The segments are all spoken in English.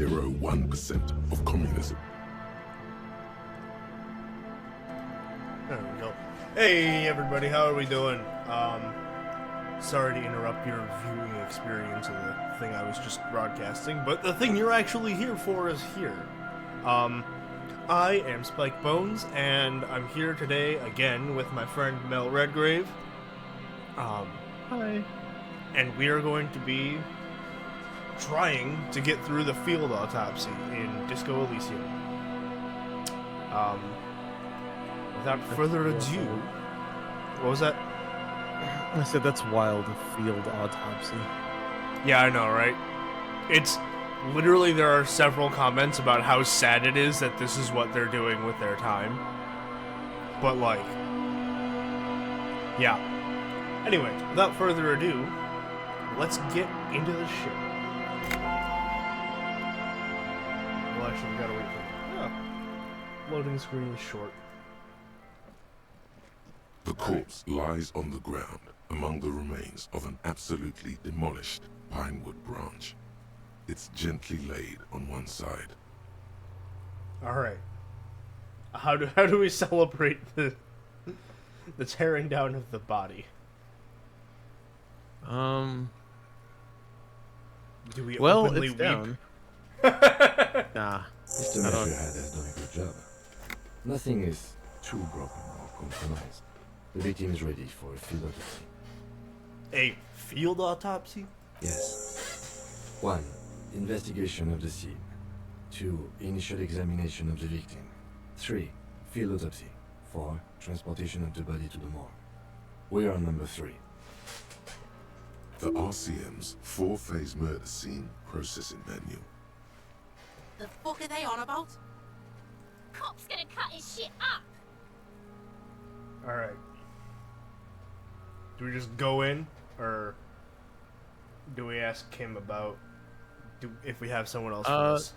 0.01% of communism. There we go. Hey everybody, how are we doing? Sorry to interrupt your viewing experience of the thing I was just broadcasting, but the thing you're actually here for is here. I am Spike Bones, and I'm here today again with my friend Mel Redgrave. Hi. And we are going to be trying to get through the field autopsy in Disco Elysium. Without further ado, what was that? I said that's wild, a field autopsy. Yeah, I know, right? It's literally, there are several comments about how sad it is that this is what they're doing with their time. But like, yeah. Anyway, without further ado, let's get into the ship. Well, actually, we gotta wait for the loading screen is short. The corpse lies on the ground among the remains of an absolutely demolished pinewood branch. It's gently laid on one side. Alright. How do we celebrate the tearing down of the body? Do we openly it's weep? down. Nah. Mr. Measurehead has done a good job. Nothing is too broken or compromised. The victim is ready for a field autopsy. A field autopsy? Yes. 1. Investigation of the scene. 2. Initial examination of the victim. 3. Field autopsy. 4. Transportation of the body to the morgue. We are on number 3. The RCM's 4-phase murder scene processing manual. The fuck are they on about? Cop's gonna cut his shit up. Alright. Do we just go in, or do we ask him about if we have someone else for this?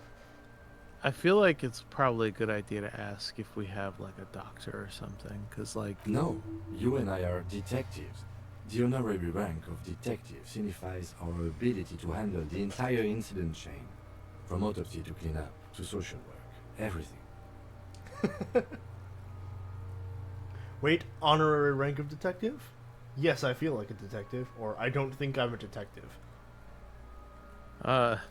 I feel like it's probably a good idea to ask if we have like a doctor or something, because like... No, you and I are detectives. The honorary rank of detective signifies our ability to handle the entire incident chain, from autopsy to cleanup to social work, everything. Wait, honorary rank of detective? Yes, I feel like a detective, or I don't think I'm a detective. I'm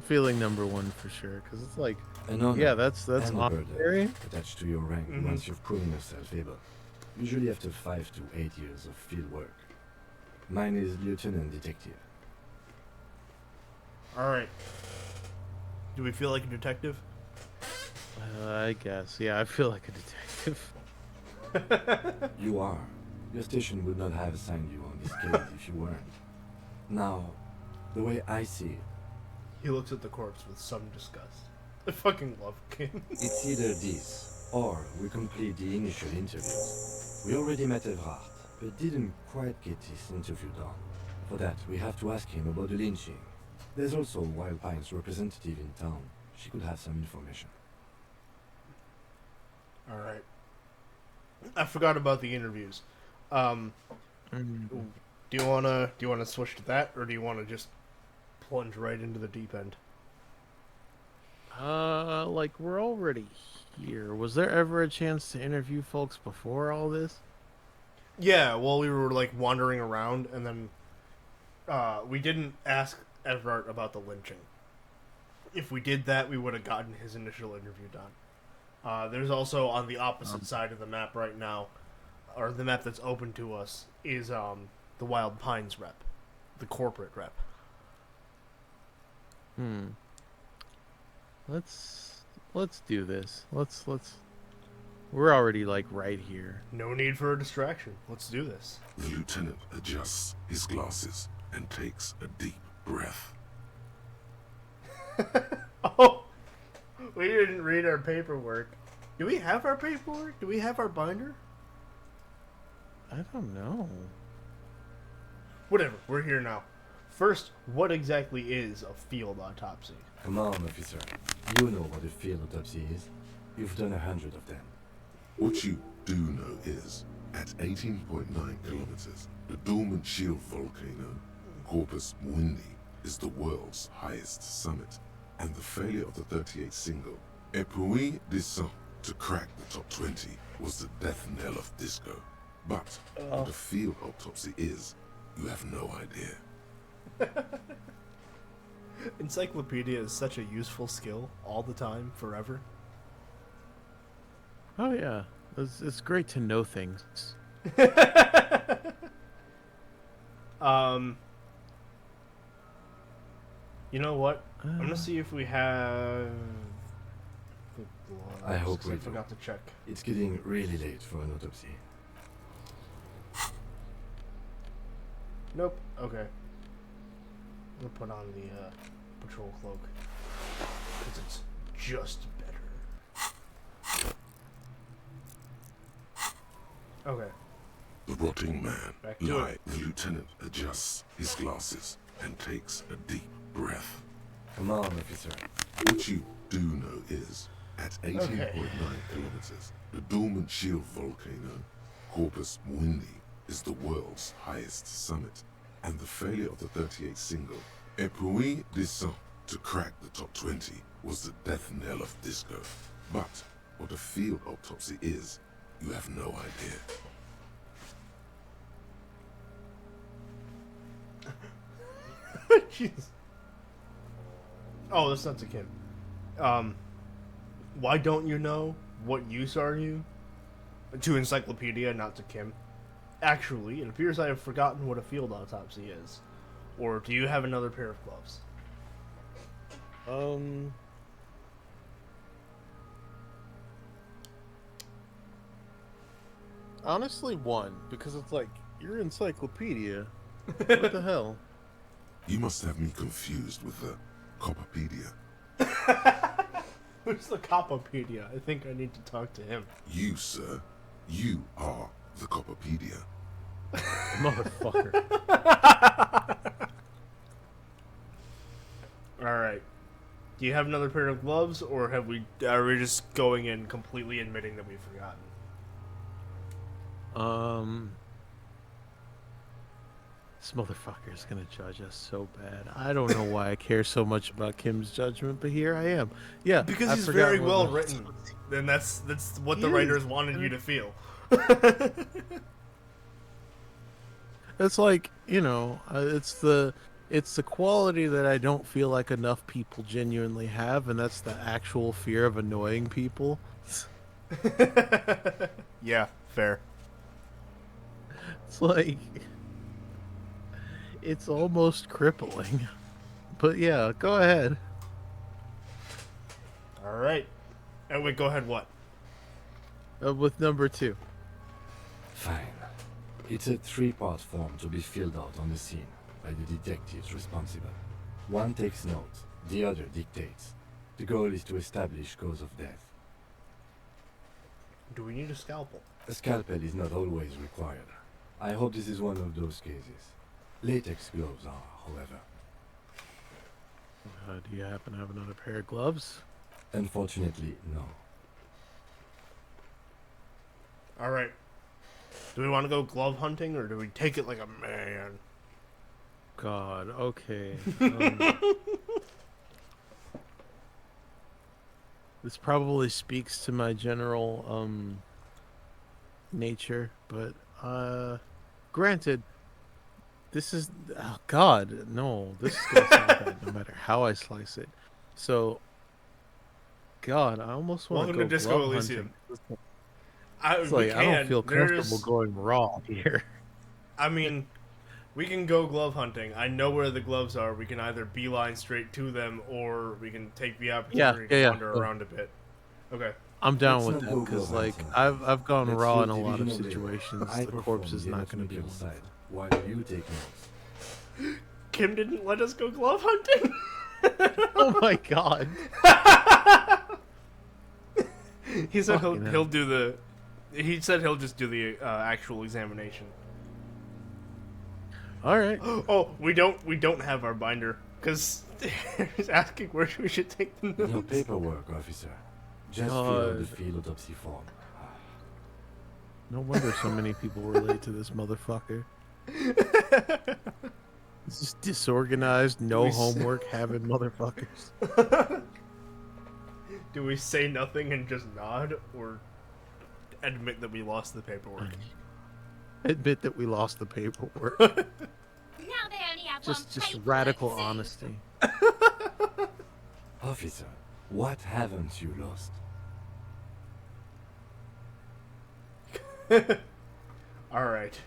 feeling number 1 for sure, because it's like, An honor yeah, that's and a burden honorary. attached to your rank once you've proven yourself able. Usually after 5 to 8 years of field work. Mine is lieutenant detective. Alright. Do we feel like a detective? I guess, yeah, I feel like a detective. You are. Your station would not have assigned you on this case if you weren't. Now, the way I see it, He looks at the corpse with some disgust. I fucking love Kim. it's either this, or we complete the initial interviews. We already met Evrard, but didn't quite get his interview done. For that, we have to ask him about the lynching. There's also Wild Pine's representative in town. She could have some information. Alright. I forgot about the interviews. Do you wanna switch to that, or do you wanna just plunge right into the deep end? Like we're already here. Was there ever a chance to interview folks before all this? Yeah, well, we were like wandering around, and then we didn't ask Everett about the lynching. If we did that, we would have gotten his initial interview done. There's also on the opposite side of the map right now, or the map that's open to us, is the Wild Pines rep, the corporate rep. Let's do this. Let's we're already like right here. No need for a distraction. Let's do this. The lieutenant adjusts his glasses and takes a deep breath. Oh, we didn't read our paperwork. Do we have our paperwork? Do we have our binder? I don't know. Whatever, we're here now. First, what exactly is a field autopsy? Come on, officer. You know what a field autopsy is. You've done 100 of them. What you do know is, at 18.9 kilometers, the dormant shield volcano, Corpus Mundi, is the world's highest summit, and the failure of the 38 single, Et puis descend, to crack the top 20 was the death knell of disco. But what a field autopsy is, you have no idea. Encyclopedia is such a useful skill all the time, forever. Oh yeah, it's great to know things. You know what? I'm gonna see if we have. I hope we I do. forgot to check. It's getting really late for an autopsy. Nope. Okay. We'll put on the patrol cloak because it's just better. Okay. The rotting man Back to lie. it. The lieutenant adjusts his glasses and takes a deep breath. Come on, officer. What you do know is, at 18.9 kilometers, the dormant shield volcano, Corpus Mundi, is the world's highest summit, and the failure of the 38 single, Et puis descend, to crack the top 20 was the death knell of disco. But what a field autopsy is, you have no idea. Jeez. Oh, that's not to Kim. Why don't you know? What use are you? To Encyclopedia, not to Kim. Actually, it appears I have forgotten what a field autopsy is. Or do you have another pair of gloves? Honestly, one, because it's like, you're encyclopedia. What the hell? You must have me confused with the Copperpedia. Who's the Copopedia? I think I need to talk to him. You, sir, you are the Copperpedia. Motherfucker. Alright. Do you have another pair of gloves, or are we just going in completely admitting that we've forgotten? This motherfucker is gonna judge us so bad. I don't know why I care so much about Kim's judgment, but here I am. Yeah, Because I he's forgot very what well the- written. Then that's what the He writers is. wanted you to feel. It's like, you know, it's the quality that I don't feel like enough people genuinely have, and that's the actual fear of annoying people. Yeah, fair. It's like, it's almost crippling. But yeah, go ahead. Alright. And wait, go ahead, what? With number 2. Fine. It's a 3-part form to be filled out on the scene by the detectives responsible. One takes notes, the other dictates. The goal is to establish cause of death. Do we need a scalpel? A scalpel is not always required. I hope this is one of those cases. Latex gloves are, however. Do you happen to have another pair of gloves? Unfortunately, no. Alright. Do we want to go glove hunting, or do we take it like a man? God, okay. This probably speaks to my general nature, but granted, this is, oh God, no, this is gonna sound bad no matter how I slice it. So, God, I almost want Welcome to to go Disco glove Elysium. hunting. It's We like I don't can. feel comfortable There's- going raw here. I mean, we can go glove hunting. I know where the gloves are. We can either beeline straight to them, or we can take the opportunity to yeah. wander around a bit. Okay. I'm down Let's with not that go because, glove like, hunting. I've gone Let's raw do in a lot of division labor. situations. I The perform corpse is the not going to be anatomical one. side, while you take notes. Kim didn't let us go glove hunting. Oh my God! He said Fucking he'll do the. He said he'll just do the actual examination. All right. Oh, we don't have our binder because he's asking where we should take the No notes. paperwork, officer. Just fill out the field autopsy form. No wonder so many people relate to this motherfucker. It's just disorganized, no We s- homework having motherfuckers. Do we say nothing and just nod, or admit that we lost the paperwork? Admit that we lost the paperwork. Now they only have Just one paperwork radical too. honesty. Officer, what haven't you lost? Alright.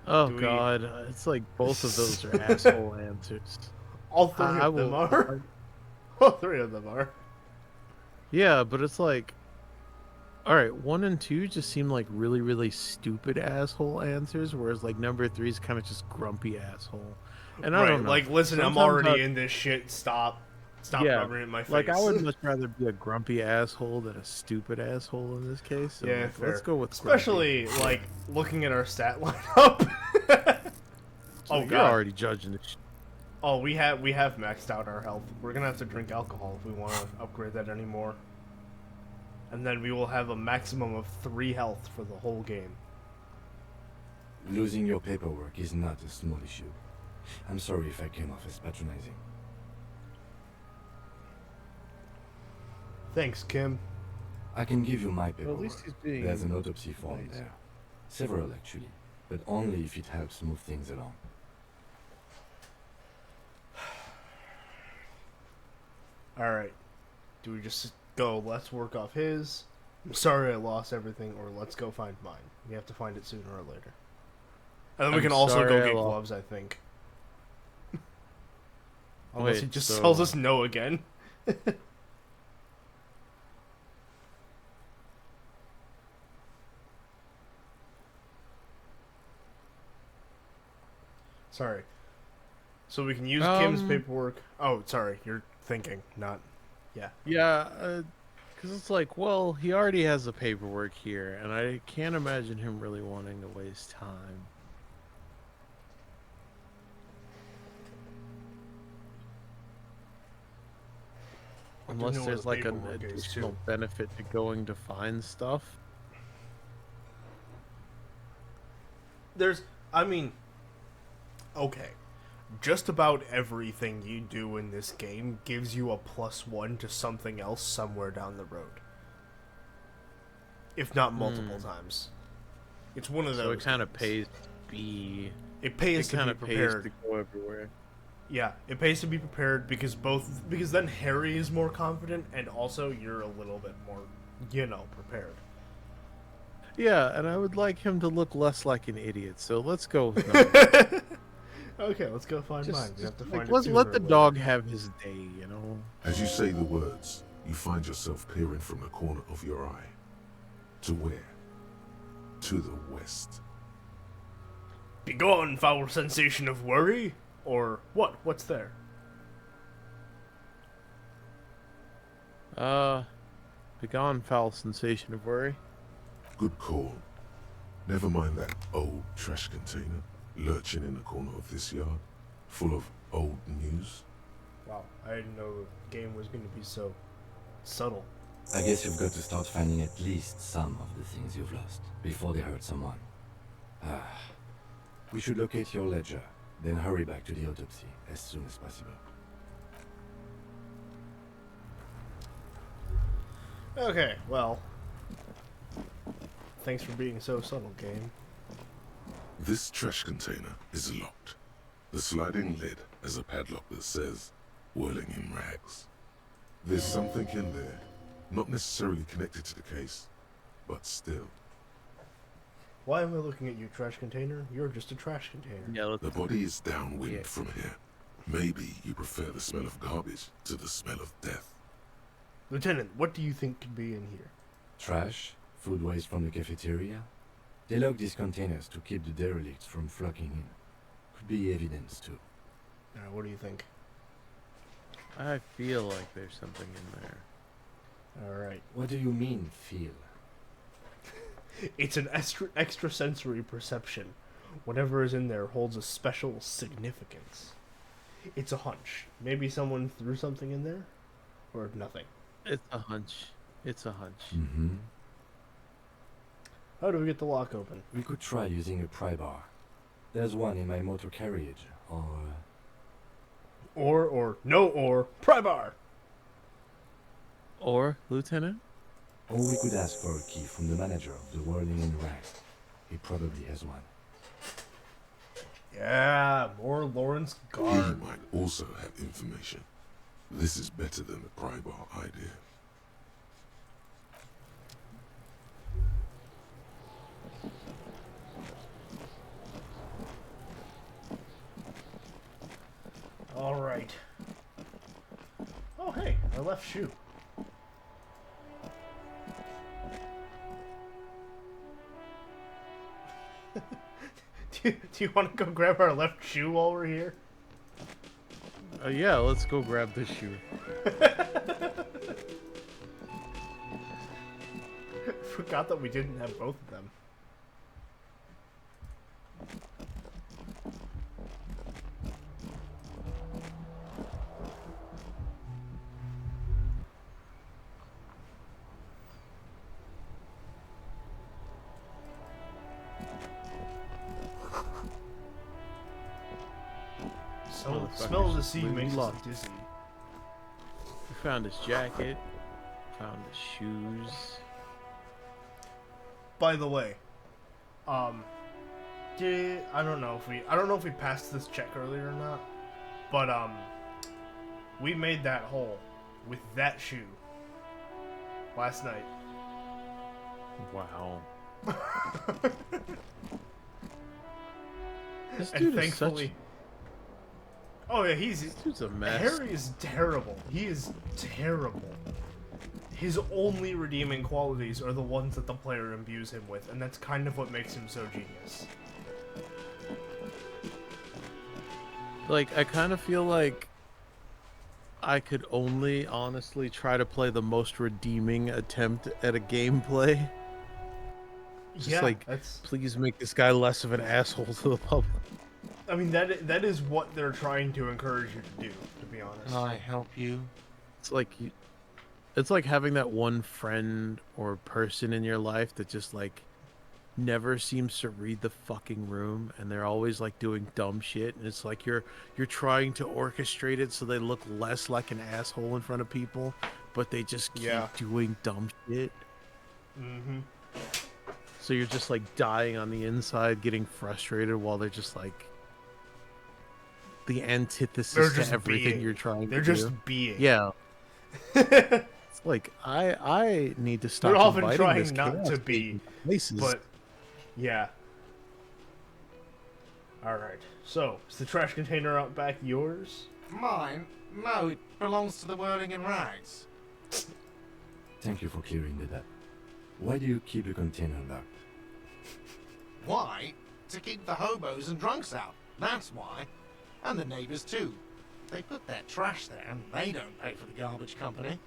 Oh Do we- god, it's like both of those are asshole answers. All three I of them will- are. All three of them are. Yeah, but it's like, all right, 1 and 2 just seem like really, really stupid asshole answers, whereas like number 3 is kind of just grumpy asshole. And I Right, don't know. like, listen, I'm Sometimes already in this shit. Stop Yeah, rubbing it in my face. like I would much rather be a grumpy asshole than a stupid asshole in this case. So yeah, like, fair. let's go with especially like looking at our stat lineup. Oh You're god. already judging this. Oh, we have maxed out our health. We're gonna have to drink alcohol if we want to upgrade that anymore. And then we will have a maximum of 3 health for the whole game. Losing your paperwork is not a small issue. I'm sorry if I came off as patronizing. Thanks, Kim. I can give you my Well, paperwork. at least he's being There's an autopsy form nice. there. Several, actually. But only if it helps move things along. Alright. Do we just go, let's work off his? I'm sorry I lost everything, or let's go find mine. We have to find it sooner or later. And then we I'm can also go sorry I get lost- gloves, I think. Unless he Wait, just so- tells us no again. Sorry. So we can use Kim's paperwork. Oh, sorry. You're thinking, not. Yeah. Yeah, because it's like, well, he already has the paperwork here, and I can't imagine him really wanting to waste time. But Unless know where there's the like an paperwork is, additional too. benefit to going to find stuff. I mean, okay. Just about everything you do in this game gives you a +1 to something else somewhere down the road. If not multiple times. It's one of those. So it kind of games. pays to be. It pays It to kind be of pays prepared. to go everywhere. Yeah, it pays to be prepared because then Harry is more confident and also you're a little bit more, prepared. Yeah, and I would like him to look less like an idiot. So let's go with number. Okay, let's go find mine. We have to find it let sooner let or the later. dog have his day, you know. As you say the words, you find yourself peering from the corner of your eye. To where? To the west. Begone, foul sensation of worry? Or what? What's there? Begone, foul sensation of worry. Good call. Never mind that old trash container lurching in the corner of this yard, full of old news. Wow, I didn't know the game was going to be so subtle. I guess you've got to start finding at least some of the things you've lost before they hurt someone. We should locate your ledger, then hurry back to the autopsy as soon as possible. Okay, well. Thanks for being so subtle, game. This trash container is locked. The sliding lid has a padlock that says, Whirling in rags. There's something in there, not necessarily connected to the case, but still. Why am I looking at you, trash container? You're just a trash container. Yeah, The body is downwind Yeah. from here. Maybe you prefer the smell of garbage to the smell of death. Lieutenant, what do you think could be in here? Trash, food waste from the cafeteria. They lock these containers to keep the derelicts from flocking in. Could be evidence too. What do you think? I feel like there's something in there. Alright. What do you mean, feel? It's an extrasensory perception. Whatever is in there holds a special significance. It's a hunch. Maybe someone threw something in there? Or nothing. It's a hunch. It's a hunch. Mm-hmm. How do we get the lock open? We could try using a pry bar. There's one in my motor carriage, Or, pry bar! Or, Lieutenant? or we could ask for a key from the manager of the Whirling and Rags. He probably has one. Yeah, more Lawrence He Guard. might also have information. This is better than the pry bar idea. Alright. Oh, hey, our left shoe. do you want to go grab our left shoe while we're here? Yeah, let's go grab this shoe. Forgot that we didn't have both of them. Smell of the sea Completely makes us lost. dizzy. We found his jacket. Found his shoes. By the way, I don't know if we passed this check earlier or not, but we made that hole with that shoe last night. Wow. This And dude is such. thankfully, oh yeah, This dude's a mess. Harry is terrible. He is terrible. His only redeeming qualities are the ones that the player imbues him with, and that's kind of what makes him so genius. Like, I kind of feel like I could only honestly try to play the most redeeming attempt at a gameplay. Just yeah, like, that's. please make this guy less of an asshole to the public. I mean, that is what they're trying to encourage you to do. To be honest. I help you? It's like it's like having that one friend or person in your life that just like never seems to read the fucking room, and they're always like doing dumb shit, and it's like you're trying to orchestrate it so they look less like an asshole in front of people, but they just keep Yeah. doing dumb shit. Mm-hmm. So you're just like dying on the inside, getting frustrated while they're just like the antithesis They're to just everything being. you're trying They're to just do. being. Yeah. It's like I need to stop They're often inviting trying this not chaos to be, into places. But yeah. All right. So is the trash container out back yours? Mine? No, it belongs to the Whirling and Rags. Thank you for clearing that up. Why do you keep the container locked? Why? To keep the hobos and drunks out. That's why. And the neighbors too. They put their trash there and they don't pay for the garbage company.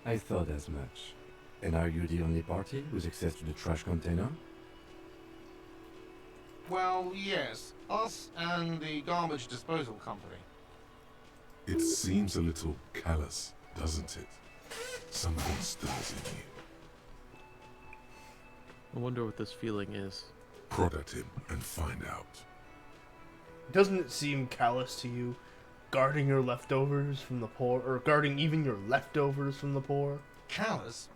I thought as much. And are you the only party with access to the trash container? Well, yes. Us and the garbage disposal company. It seems a little callous, doesn't it? Something stirs in you. I wonder what this feeling is. Prod at him and find out. Doesn't it seem callous to you, guarding your leftovers from the poor, or guarding even your leftovers from the poor? Callous?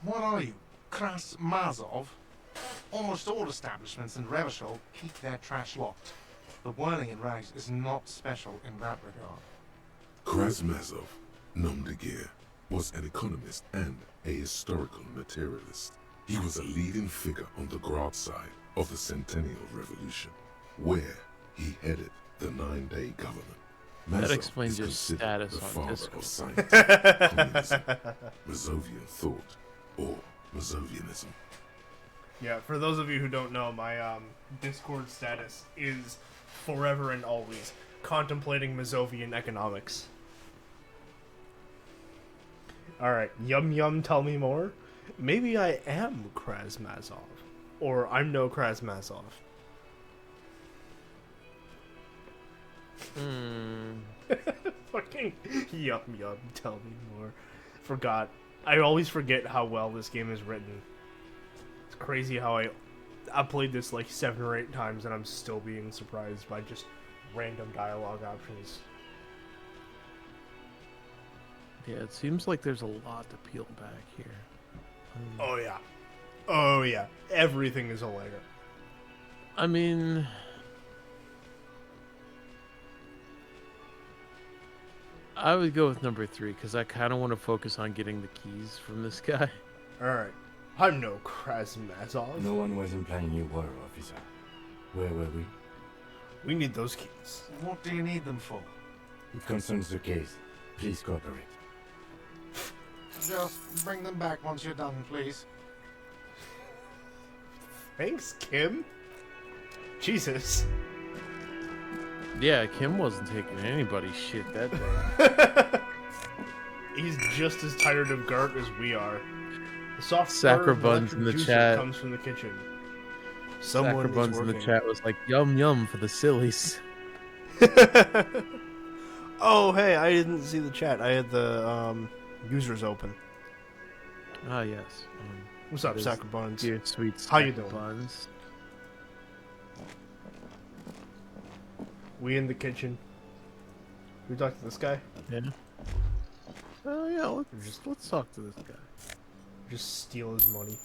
What are you? Kras Mazov? Almost all establishments in Revachol keep their trash locked. The Whirling and Rags is not special in that regard. Krasmazov, nom de guerre, was an economist and a historical materialist. He was a leading figure on the Grad side of the Centennial Revolution, where he headed the 9-day government. That Mazov explains is your considered status the on father Discord. of scientific communism, Mazovian thought, or Mazovianism. Yeah, for those of you who don't know, my Discord status is forever and always contemplating Mazovian economics. Alright, yum yum, tell me more. Maybe I am Krasmazov. Or I'm no Krasmazov. Fucking yum yum, tell me more. Forgot. I always forget how well this game is written. It's crazy how I played this like 7 or 8 times and I'm still being surprised by just random dialogue options. Yeah, it seems like there's a lot to peel back here. Oh yeah. Oh yeah. Everything is a layer. I mean, I would go with number 3 because I kind of want to focus on getting the keys from this guy. Alright. I'm no Krasmazov. No one was implying you were, officer. Where were we? We need those keys. What do you need them for? It concerns the case. Please cooperate. Just bring them back once you're done, please. Thanks, Kim. Jesus. Yeah, Kim wasn't taking anybody's shit that day. He's just as tired of Gart as we are. The soft Sacra purr of Buns in the electric juicer chat. comes from the kitchen. Someone Sacra Buns is in the working. chat was like, yum yum for the sillies. Oh, hey, I didn't see the chat. I had the users open. Ah, yes. What's up, It is Sacra Buns? Dear sweet How you Sacra doing? Buns. We in the kitchen. We talk to this guy? Yeah. Oh yeah, let's talk to this guy. Just steal his money.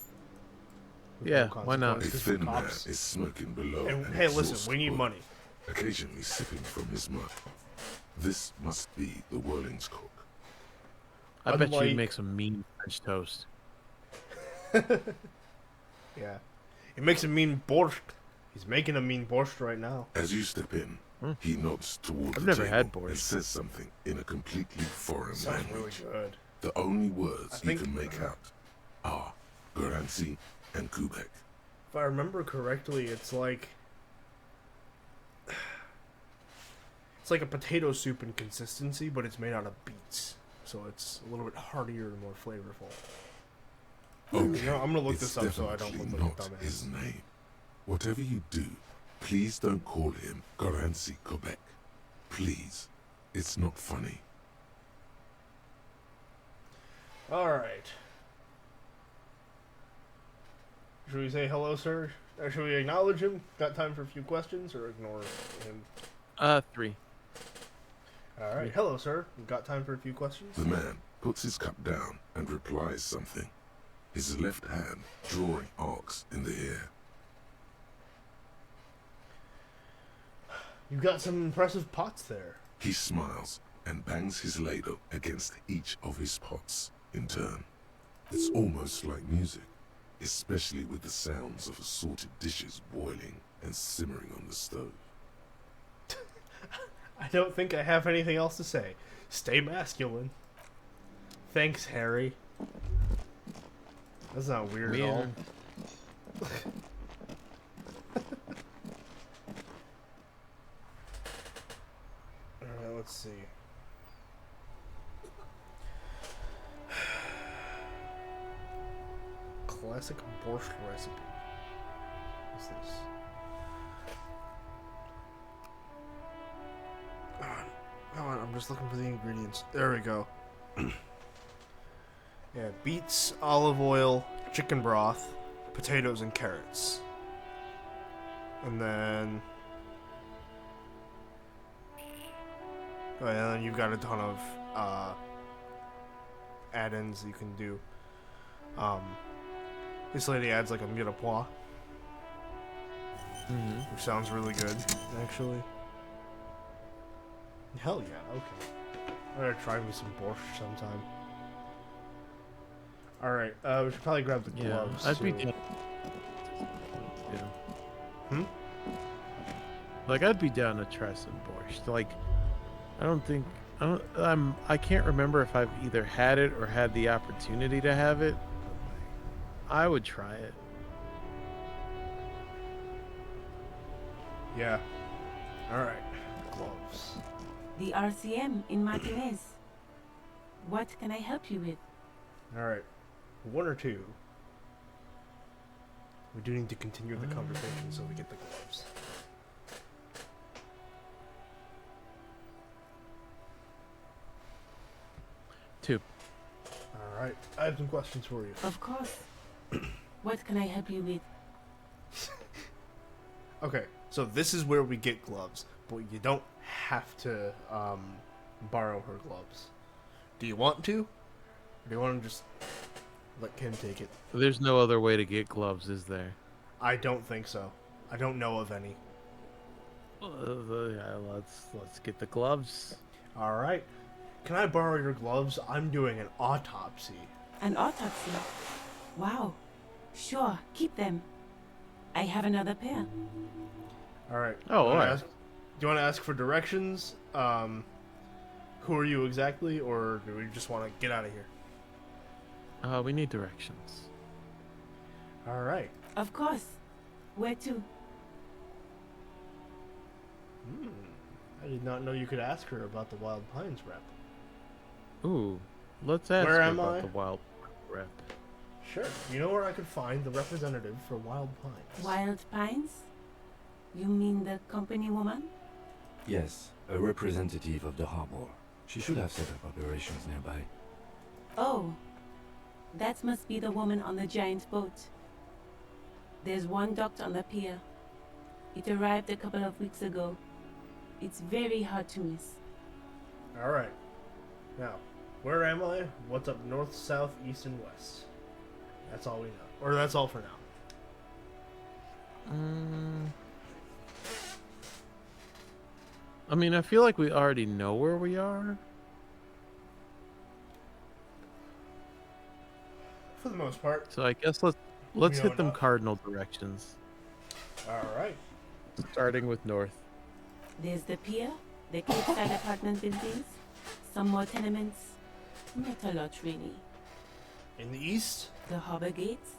With Yeah, no why not? A consequences thin for man cops. is smoking below And an hey, exhaust listen, we need bowl, money. occasionally sipping from his mug. This must be the Whirling's cook. I bet Unlike- you'd make some mean French toast. Yeah. It makes a mean borscht. He's making a mean borscht right now. As you step in, he nods toward I've the never table had and borscht. says something in a completely foreign Sounds really language. good. The only words I you think- can make out are Garancy and Kubek. If I remember correctly, it's like a potato soup in consistency, but it's made out of beets, so it's a little bit heartier and more flavorful. Okay, You know, I'm gonna look it's this up so I don't definitely look like a not dumbass. his name. Whatever you do, please don't call him Garancy Kubek. Please, it's not funny. All right. Should we say hello, sir? Or should we acknowledge him? Got time for a few questions, or ignore him? 3. All right. Hello, sir. Got time for a few questions? The man puts his cup down and replies something, his left hand drawing arcs in the air. You've got some impressive pots there. He smiles and bangs his ladle against each of his pots in turn. It's almost like music, especially with the sounds of assorted dishes boiling and simmering on the stove. I don't think I have anything else to say. Stay masculine. Thanks, Harry. That's not weird at all. Man. Alright, let's see. Classic borscht recipe. What's this? Come on, I'm just looking for the ingredients. There we go. Yeah, beets, olive oil, chicken broth, potatoes, and carrots. And then... Oh, yeah, and then you've got a ton of add-ins you can do. This lady adds like a mirepoix, which sounds really good, actually. Hell yeah, okay. I'm gonna try me some borscht sometime. Alright, we should probably grab the Yeah, gloves. I'd be too. down. Yeah. Hmm? Like I'd be down to try some borscht. Like, I can't remember if I've either had it or had the opportunity to have it. I would try it. Yeah. Alright. Gloves. The RCM in Martinez. What can I help you with? Alright. 1 or 2. We do need to continue the conversation so we get the gloves. Two. Alright. I have some questions for you. Of course. What can I help you with? Okay, so this is where we get gloves, but you don't have to borrow her gloves. Do you want to? Or do you want to just let Kim take it? There's no other way to get gloves, is there? I don't think so. I don't know of any. Yeah, let's get the gloves. All right. Can I borrow your gloves? I'm doing an autopsy. An autopsy? Wow. Sure, keep them. I have another pair. All right. Oh, all right. Do you want to ask for directions? Who are you exactly, or do we just want to get out of here? We need directions. All right. Of course. Where to? I did not know you could ask her about the Wild Pines rep. Ooh, let's ask Where her am about I? the wild rep. Sure. You know where I could find the representative for Wild Pines? Wild Pines? You mean the company woman? Yes, a representative of the harbor. She should have set up operations nearby. Oh, that must be the woman on the giant boat. There's one docked on the pier. It arrived a couple of weeks ago. It's very hard to miss. All right. Now, where am I? What's up north, south, east, and west? That's all we know. Or that's all for now. I mean, I feel like we already know where we are. For the most part. So I guess let's know hit them enough. cardinal directions. All right. Starting with north. There's the pier, the Capeside apartment buildings, some more tenements. Not a lot, really. In the east? The harbor gates.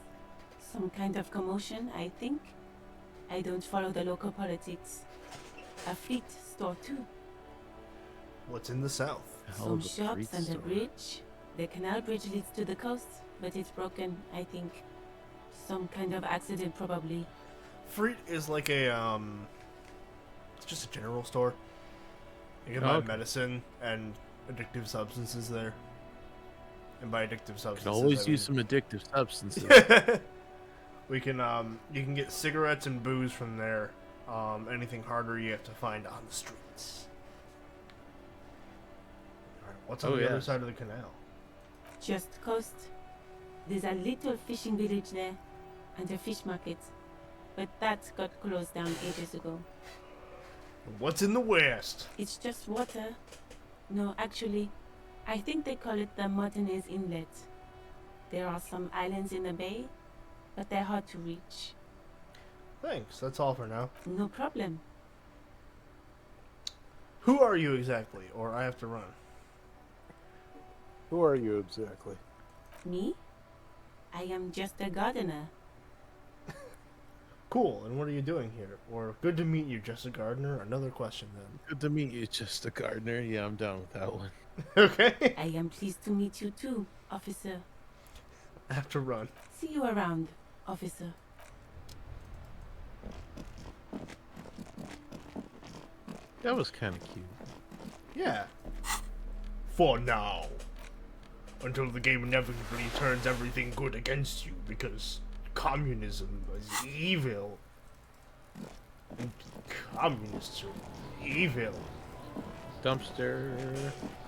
Some kind of commotion, I think. I don't follow the local politics. A fleet store, too. What's in the south? Hell Some of a shops street and a store. bridge. The canal bridge leads to the coast, but it's broken, I think. Some kind of accident, probably. Freet is like a, it's just a general store. You can buy Okay. medicine and addictive substances there. And by addictive substances, Can always I use some addictive substances. mean- We can, you can get cigarettes and booze from there. Anything harder you have to find on the streets. Alright, what's on Oh, the other yes. side of the canal? Just coast. There's a little fishing village there, and a fish market. But that got closed down ages ago. What's in the west? It's just water. No, actually, I think they call it the Martinez Inlet. There are some islands in the bay, but they're hard to reach. Thanks, that's all for now. No problem. Who are you exactly? Or I have to run. Who are you exactly? Me? I am just a gardener. Cool, and what are you doing here? Or good to meet you, just a gardener? Another question then. Good to meet you, just a gardener. Yeah, I'm down with that one. Okay. I am pleased to meet you too, officer. I have to run. See you around, officer. That was kind of cute. Yeah. For now. Until the game inevitably turns everything good against you because communism is evil. And communists are evil. Dumpster.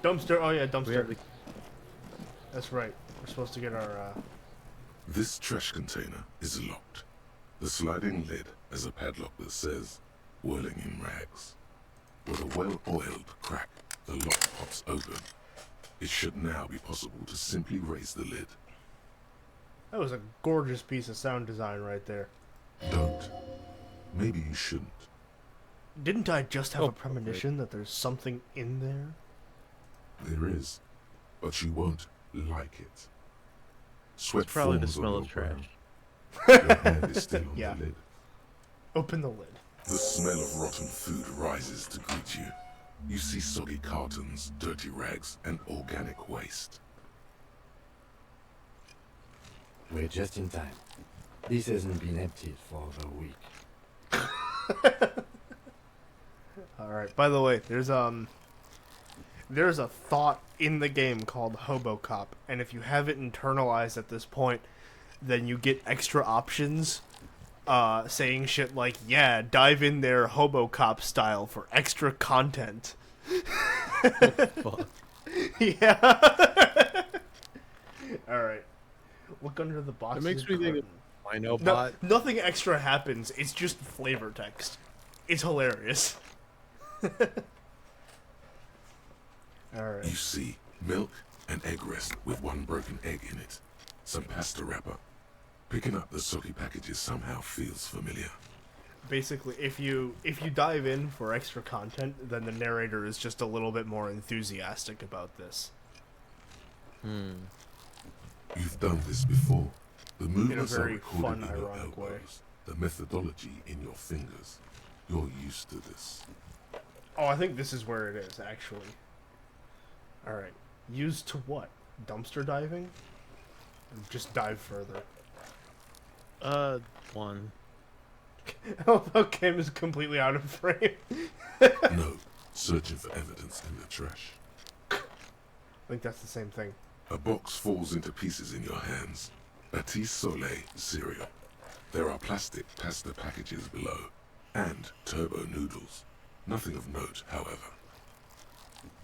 Dumpster. Oh yeah, We have dumpster. the- That's right. We're supposed to get our. This trash container is locked. The sliding lid has a padlock that says, Whirling in rags. With a well-oiled crack, the lock pops open. It should now be possible to simply raise the lid. That was a gorgeous piece of sound design right there. Don't. Maybe you shouldn't. Didn't I just have Oh, a premonition that there's something in there? There is, but you won't like it. Sweat It's probably the forms on smell your of trash. brow. Your hand is still on Yeah. the lid. Open the lid. The smell of rotten food rises to greet you. You see soggy cartons, dirty rags, and organic waste. We're just in time. This hasn't been emptied for over a week. All right. By the way, there's a thought in the game called Hobo Cop, and if you have it internalized at this point, then you get extra options saying shit like, yeah, dive in there Hobocop style for extra content. Fuck. Yeah. Alright. Look under the box. It makes me think of No, Minobot. nothing extra happens. It's just flavor text. It's hilarious. Alright. You see milk and egg rest with one broken egg in it. Some pasta wrapper. Picking up the soggy packages somehow feels familiar. Basically, if you dive in for extra content, then the narrator is just a little bit more enthusiastic about this. You've done this before. The movements are very recorded fun, in your ironic way. elbows. The methodology in your fingers. You're used to this. Oh, I think this is where it is, actually. Alright. Used to what? Dumpster diving? Or just dive further. One. Oh, Kim is completely out of frame. No, searching for evidence in the trash. I think that's the same thing. A box falls into pieces in your hands. Batiste Soleil cereal. There are plastic pasta packages below. And turbo noodles. Nothing of note, however.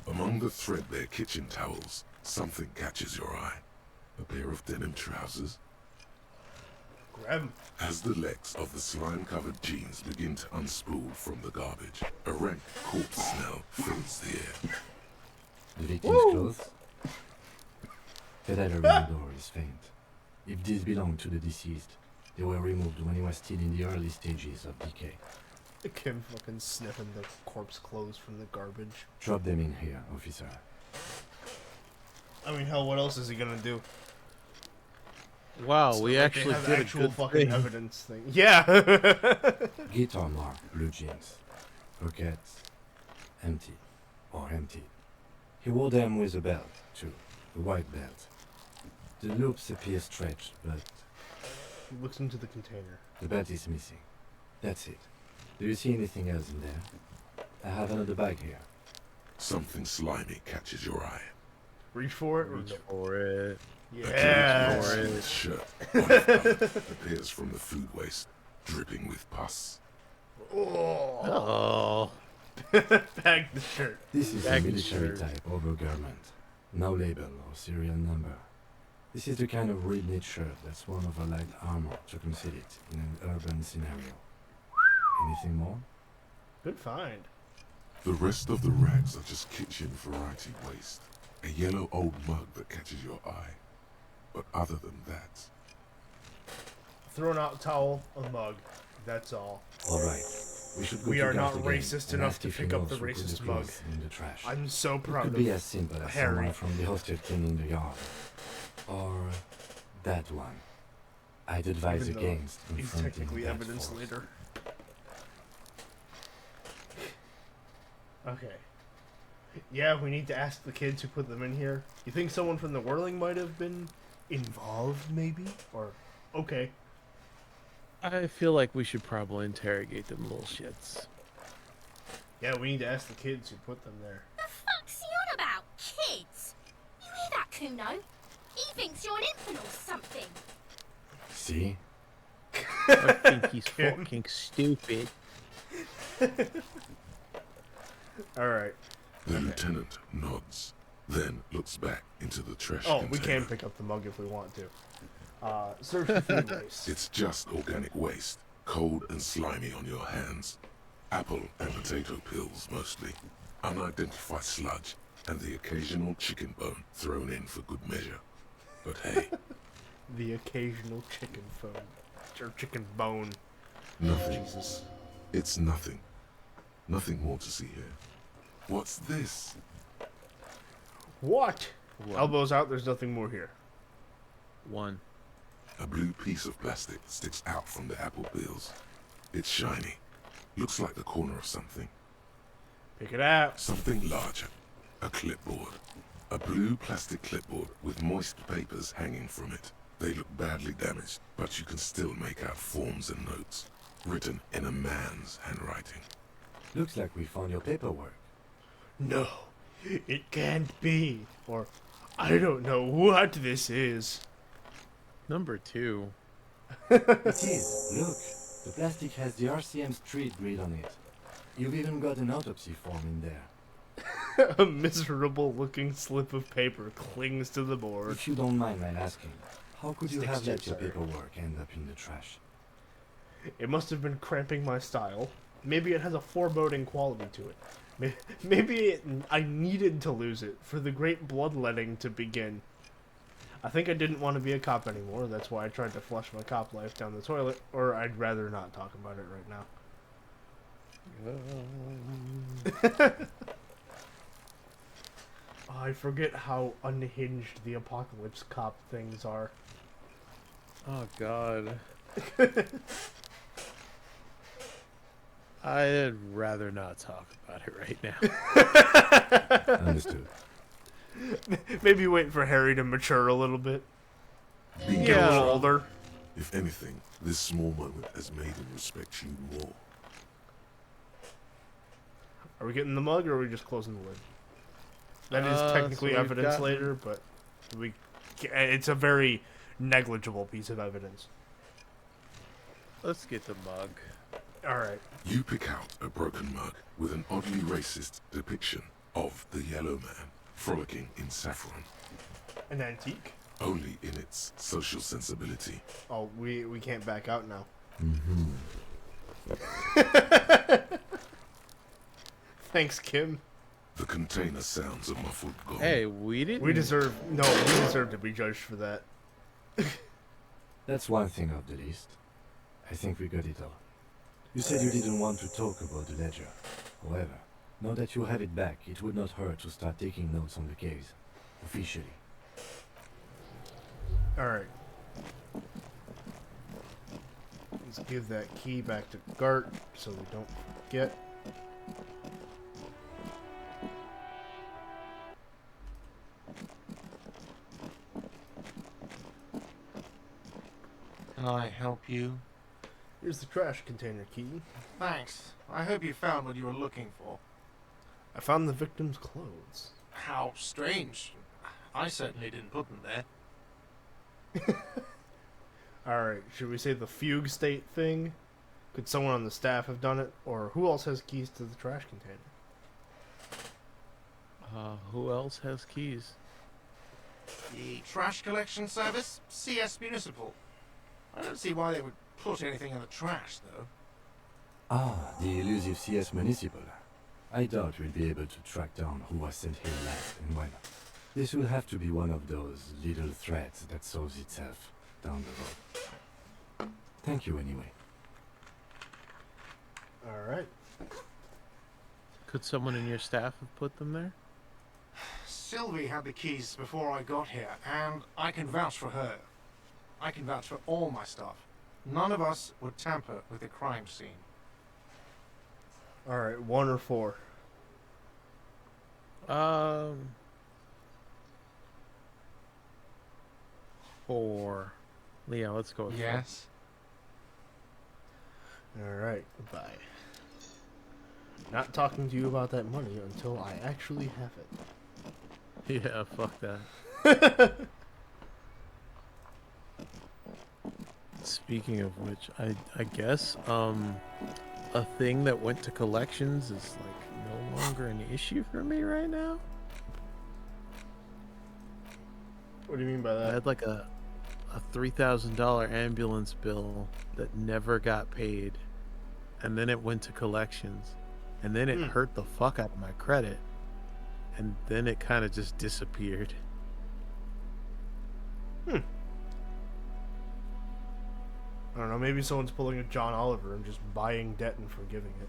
Among the threadbare kitchen towels, something catches your eye. A pair of denim trousers. Grab 'em. As the legs of the slime-covered jeans begin to unspool from the garbage, a rank corpse smell fills the air. The victim's clothes? Catheter in the door is faint. If these belong to the deceased, they were removed when he was still in the early stages of decay. Kim fucking sniffing the corpse clothes from the garbage. Drop them in here, officer. I mean, hell, what else is he gonna do? Wow, It's we not like actually they have did a actual good fucking thing. evidence thing. Yeah. Guitar mark, blue jeans. Pockets, empty. Or empty. He wore them with a belt, too. A white belt. The loops appear stretched, but He looks into the container. the belt is missing. That's it. Do you see anything else in there? I have another bag here. Something slimy catches your eye. Reach for it. Or Reach no? for it. Yeah. for it. His shirt, off-colored, appears from the food waste, dripping with pus. Oh. Oh. Bag the shirt. This is a Bag military shirt. type overgarment. No label or serial number. This is the kind of real knit shirt that's worn over light armor to conceal it in an urban scenario. Anything more? Good find. The rest of the rags are just kitchen variety waste. A yellow old mug that catches your eye. But other than that, Thrown out towel, a mug. That's all. Alright. We should go We to are not Garth again racist and enough ask to if he pick up knows the who put racist the mug. clothes in the trash. I'm so It proud could of be as simple as Harry. someone from the hostel cleaning the yard. Or that one. I'd advise Even though against He's confronting technically that evidence force. later. Okay. Yeah, we need to ask the kids who put them in here. You think someone from the Whirling might have been involved, maybe? Or, okay. I feel like we should probably interrogate them little shits. Yeah, we need to ask the kids who put them there. The fuck's he on about? Kids? You hear that, Kuno? He thinks you're an infant or something. See? I think he's fucking stupid. Alright. the lieutenant nods, then looks back into the trash Oh, container. we can pick up the mug if we want to. Search for food waste. It's just organic waste, cold and slimy on your hands. Apple and potato peels mostly. Unidentified sludge, and the occasional chicken bone thrown in for good measure. But hey, The occasional chicken phone. Or chicken bone. nothing. Jesus. It's nothing. Nothing more to see here. What's this? What? Elbows out, there's nothing more here. One. A blue piece of plastic sticks out from the apple peels. It's shiny. Looks like the corner of something. Pick it out. Something larger. A clipboard. A blue plastic clipboard with moist papers hanging from it. They look badly damaged, but you can still make out forms and notes, written in a man's handwriting. Looks like we found your paperwork. No, it can't be. Or, I don't know what this is. Number 2. It is. Look, the plastic has the RCM street grid on it. You've even got an autopsy form in there. A miserable looking slip of paper clings to the board. If you don't mind my asking, how could you Sticks have to let it, your sir. paperwork end up in the trash? It must have been cramping my style. Maybe it has a foreboding quality to it. Maybe I needed to lose it for the great bloodletting to begin. I think I didn't want to be a cop anymore. That's why I tried to flush my cop life down the toilet, or I'd rather not talk about it right now. I forget how unhinged the apocalypse cop things are. Oh god. I'd rather not talk about it right now. Understood. Maybe wait for Harry to mature a little bit. Be Get a Yeah. little older. If anything, this small moment has made him respect you more. Are we getting the mug, or are we just closing the lid? That is So technically we've evidence gotten- later, but it's a very negligible piece of evidence. Let's get the mug. Alright. You pick out a broken mug with an oddly racist depiction of the yellow man frolicking in saffron, An antique? only in its social sensibility. Oh, we can't back out now. Thanks, Kim. The container sounds a muffled gong. Hey, we didn't. We deserve to be judged for that. That's one thing off the list. I think we got it all. You said you didn't want to talk about the ledger. However, now that you have it back, it would not hurt to start taking notes on the case. Officially. Alright. Let's give that key back to Gart so we don't forget. Can I help you? Here's the trash container key. Thanks. I hope you found what you were looking for. I found the victim's clothes. How strange. I certainly didn't put them there. Alright, should we say the fugue state thing? Could someone on the staff have done it? Or who else has keys to the trash container? Who else has keys? The trash collection service? CS Municipal. I don't see why they would put anything in the trash, though. Ah, the elusive CS Municipal. I doubt we'll be able to track down who was sent here last and when. This will have to be one of those little threads that solves itself down the road. Thank you anyway. Alright. Could someone in your staff have put them there? Sylvie had the keys before I got here, and I can vouch for her. I can vouch for all my staff. None of us would tamper with the crime scene. Alright, 1 or 4. Four. Yeah, let's go with four. Yes. Alright, goodbye. Not talking to you about that money until I actually have it. Yeah, fuck that. Speaking of which, I guess a thing that went to collections is like no longer an issue for me right now. What do you mean by I that? had like a $3,000 ambulance bill that never got paid, and then it went to collections, and then it hurt the fuck out of my credit, and then it kind of just disappeared. I don't know, maybe someone's pulling a John Oliver and just buying debt and forgiving it.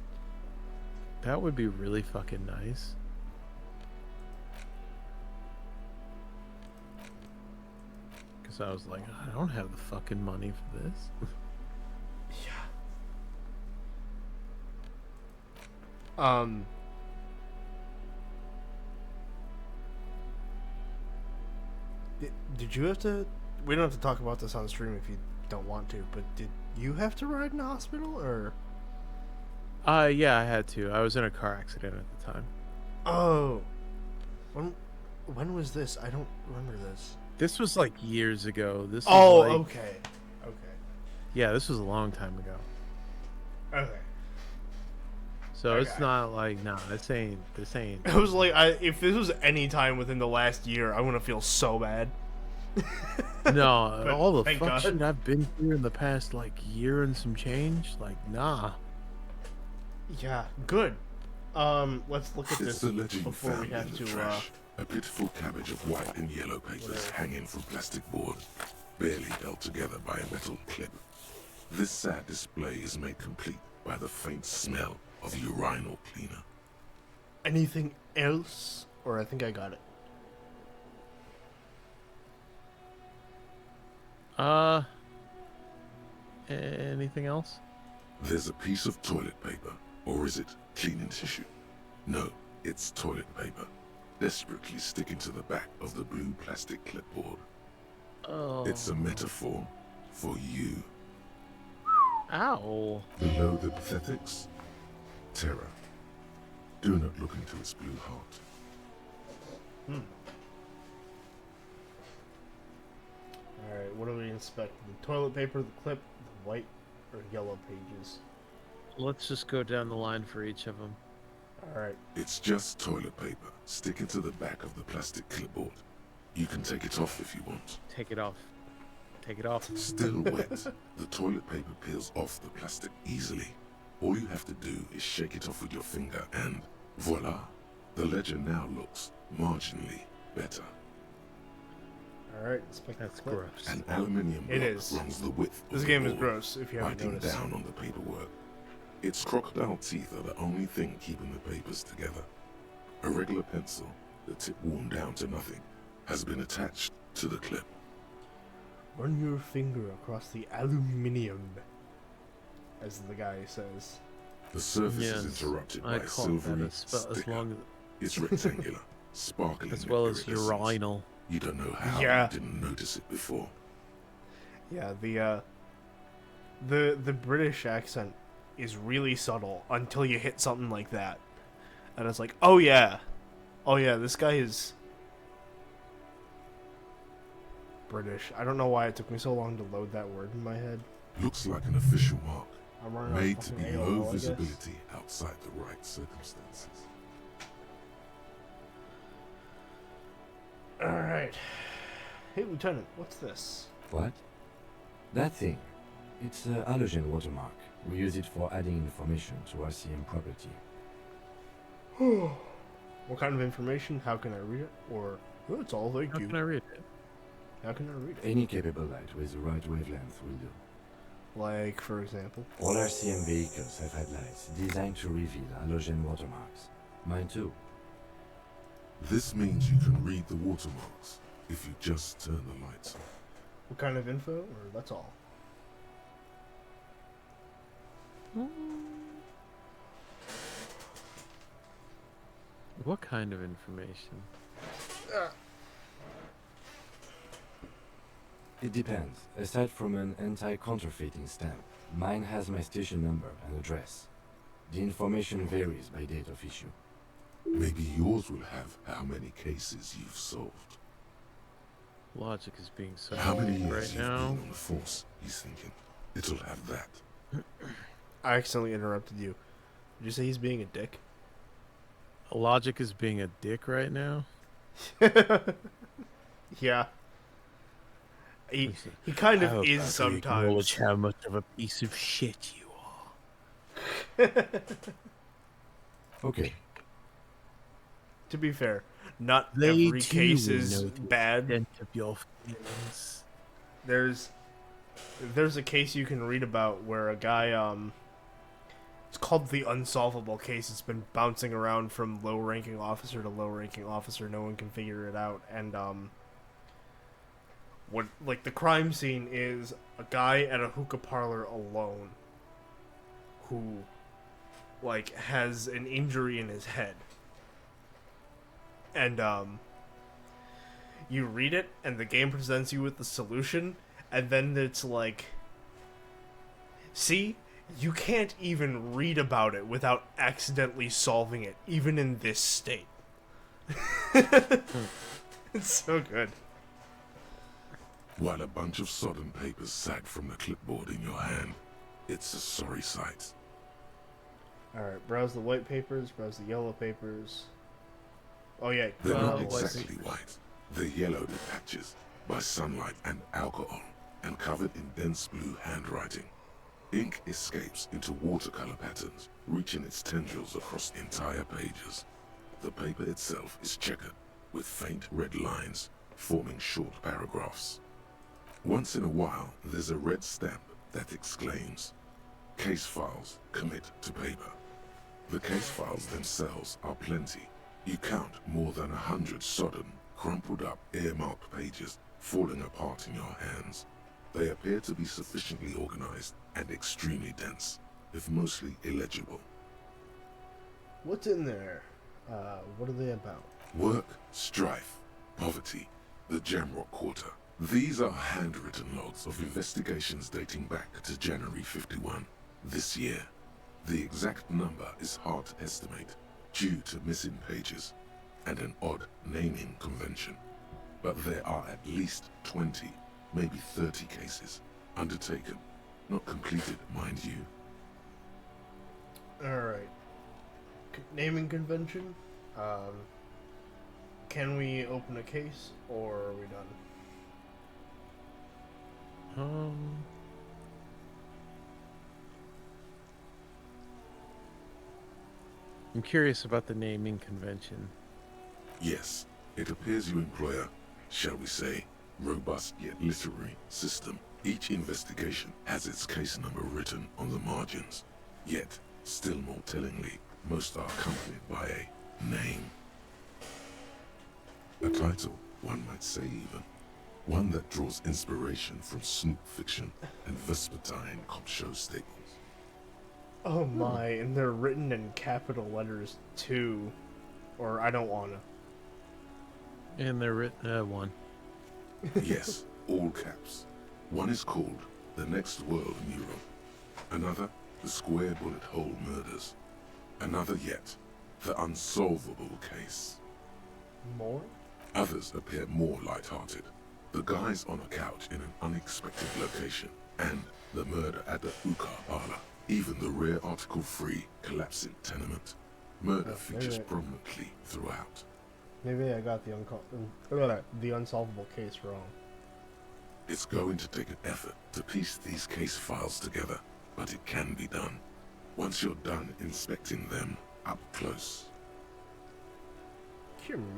That would be really fucking nice. Because I was like, I don't have the fucking money for this. Did you have to... We don't have to talk about this on stream if you don't want to, but did you have to ride in the hospital, or... Yeah, I had to. I was in a car accident at the time. Oh. When was this? I don't remember this. This was like years ago. This was Oh, like, okay. Okay. yeah, this was a long time ago. Okay. So it's Okay. not like, nah, this ain't. It was like, if this was any time within the last year, I want to feel so bad. No, But all the thank fuck God. shit I've been through in the past like year and some change. Like, nah. Yeah, good. Let's look at It's this the letter you before we found in have the to, trash. A pitiful cabbage of white and yellow papers hanging from plastic board, barely held together by a metal clip. This sad display is made complete by the faint smell of urinal cleaner. anything else? Or I think I got it. Anything else? There's a piece of toilet paper, or is it cleaning tissue? No, it's toilet paper, desperately sticking to the back of the blue plastic clipboard. Oh. It's a metaphor for you. Ow. Below the pathetics, terror. Do not look into its blue heart. Alright, what do we inspect? The toilet paper, the clip, the white or yellow pages? Let's just go down the line for each of them. Alright. It's just toilet paper sticking to the back of the plastic clipboard. You can take it off if you want. Take it off. Take it off. Still wet, the toilet paper peels off the plastic easily. All you have to do is shake it off with your finger and voila! The ledger now looks marginally better. Alright, inspect the That's clip. gross. An aluminium It block is. runs the width of This the game is board, gross, if you haven't biting noticed. down on the paperwork. Its crocodile teeth are the only thing keeping the papers together. A regular pencil, the tip worn down to nothing, has been attached to the clip. Run your finger across the aluminium, as the guy says. The surface Yes, is interrupted I by a caught silvery that as sticker. long as It's rectangular, sparkling as with well as iridescence. urinal. You don't know how Yeah. you didn't notice it before. Yeah, the British accent is really subtle until you hit something like that. And it's like, oh yeah, this guy is British. I don't know why it took me so long to load that word in my head. Looks like an official mark, I'm running made out to of be fucking low AOL, I guess. visibility outside the right circumstances. Alright. Hey, Lieutenant, what's this? What? That thing. It's a halogen watermark. We use it for adding information to RCM property. What kind of information? How can I read it? Or, oh, it's all thank How you. can I read it? How can I read it? Any capable light with the right wavelength will do. Like, for example. All RCM vehicles have had lights designed to reveal halogen watermarks. Mine too. This means you can read the watermarks if you just turn the lights on. What kind of info? Or that's all? What kind of information? It depends. Aside from an anti-counterfeiting stamp, mine has my station number and address. The information varies by date of issue. Maybe yours will have how many cases you've solved. Logic is being so How many weak years right you've now. been on the force, he's thinking. It'll have that. I accidentally interrupted you. Did you say he's being a dick? Logic is being a dick right now. Yeah. He kind How of about is you sometimes. acknowledge how much of a piece of shit you are. Okay. To be fair, not They every too case will is know the bad. extent of your feelings. There's a case you can read about where a guy it's called the unsolvable case. It's been bouncing around from low-ranking officer to low-ranking officer. No one can figure it out. And what like the crime scene is a guy at a hookah parlor alone who like has an injury in his head. And you read it and the game presents you with the solution, and then it's like, see, you can't even read about it without accidentally solving it, even in this state. It's so good. while a bunch of sodden papers sag from the clipboard in your hand. It's a sorry sight. Alright, browse the white papers, browse the yellow papers. Oh yeah, They're not Well, exactly white. They're yellowed in patches by sunlight and alcohol, and covered in dense blue handwriting. Ink escapes into watercolor patterns, reaching its tendrils across entire pages. The paper itself is checkered, with faint red lines forming short paragraphs. Once in a while, there's a red stamp that exclaims, "Case files commit to paper." The case files themselves are plenty. You count more than 100 sodden, crumpled up, earmarked pages falling apart in your hands. They appear to be sufficiently organized and extremely dense, if mostly illegible. What's in there? What are they about? Work, strife, poverty, the Jamrock Quarter. These are handwritten logs of investigations dating back to January 51, this year. The exact number is hard to estimate due to missing pages and an odd naming convention. But there are at least 20, maybe 30 cases undertaken, not completed, mind you. Alright. Naming convention? Can we open a case, or are we done? I'm curious about the naming convention. Yes, it appears you employ a, shall we say, robust yet literary system. Each investigation has its case number written on the margins. Yet, still more tellingly, most are accompanied by a name. A title, one might say even. One that draws inspiration from snoop fiction and vespertine cop show staples. Oh my, and they're written in capital letters too. Or I don't wanna. And they're written, one. Yes, all caps. One is called The Next World Mural. Another, The Square Bullet Hole Murders. Another yet, The Unsolvable Case. More? Others appear more light-hearted. The guys on a couch in an unexpected location, and the murder at the Uka parlor. Even the rare article-free collapsing tenement. Murder features prominently throughout. Maybe I got the unsolvable case wrong. It's going to take an effort to piece these case files together, but it can be done. Once you're done inspecting them up close.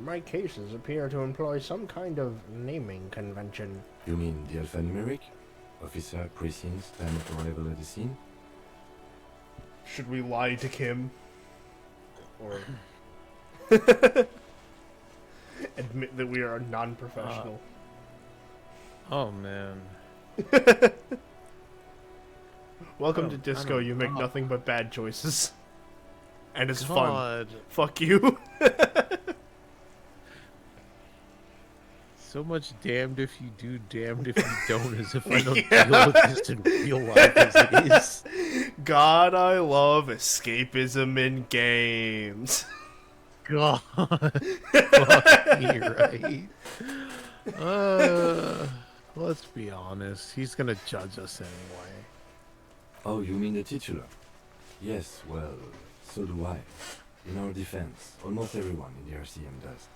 My cases appear to employ some kind of naming convention. You mean the alphanumeric? Officer, precinct, time of arrival at the scene? Should we lie to Kim? Or admit that we are non-professional? Oh man. Welcome Oh, to I Disco, don't you make know. nothing but bad choices. And it's fun. God. Fuck you. So much damned if you do, damned if you don't, as if I don't deal with this in real life as it is. God, I love escapism in games. God. Fuck me, right? Let's be honest. He's gonna judge us anyway. Oh, you mean the titular? Yes, well, so do I. In our defense, almost everyone in the RCM does.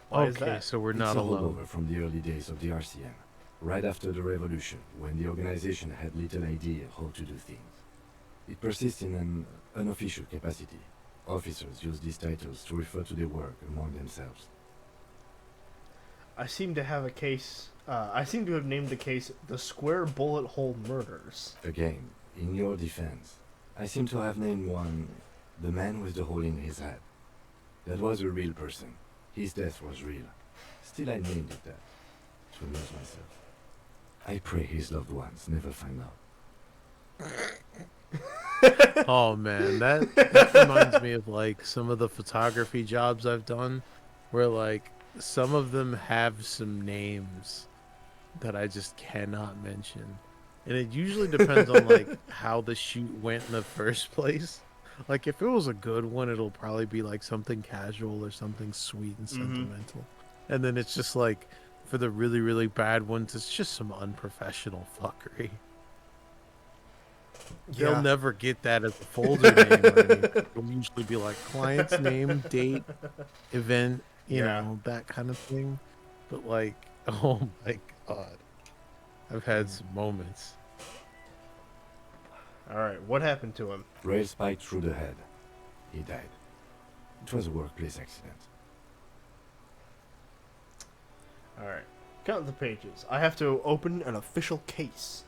Why is Okay, that? so we're It's not a alone. holdover from the early days of the RCM, right after the revolution, when the organization had little idea how to do things. It persists in an unofficial capacity. Officers use these titles to refer to their work among themselves. I seem to have a case. I seem to have named the case the Square Bullet Hole Murders. Again, in your defense, I seem to have named one the man with the hole in his head. That was a real person. His death was real. Still, I named it that, to amuse myself. I pray his loved ones never find out. Oh man, that reminds me of like some of the photography jobs I've done, where like some of them have some names that I just cannot mention, and it usually depends on like how the shoot went in the first place. Like if it was a good one, it'll probably be like something casual or something sweet and sentimental, and then it's just like for the really, really bad ones, it's just some unprofessional fuckery. Yeah. They'll never get that as a folder name or anything. It'll usually be like client's name, date, event, you Yeah. know, that kind of thing. But like, oh my god. I've had some moments. All right, what happened to him? Rail spiked through the head. He died. It was a workplace accident. All right, count the pages. I have to open an official case.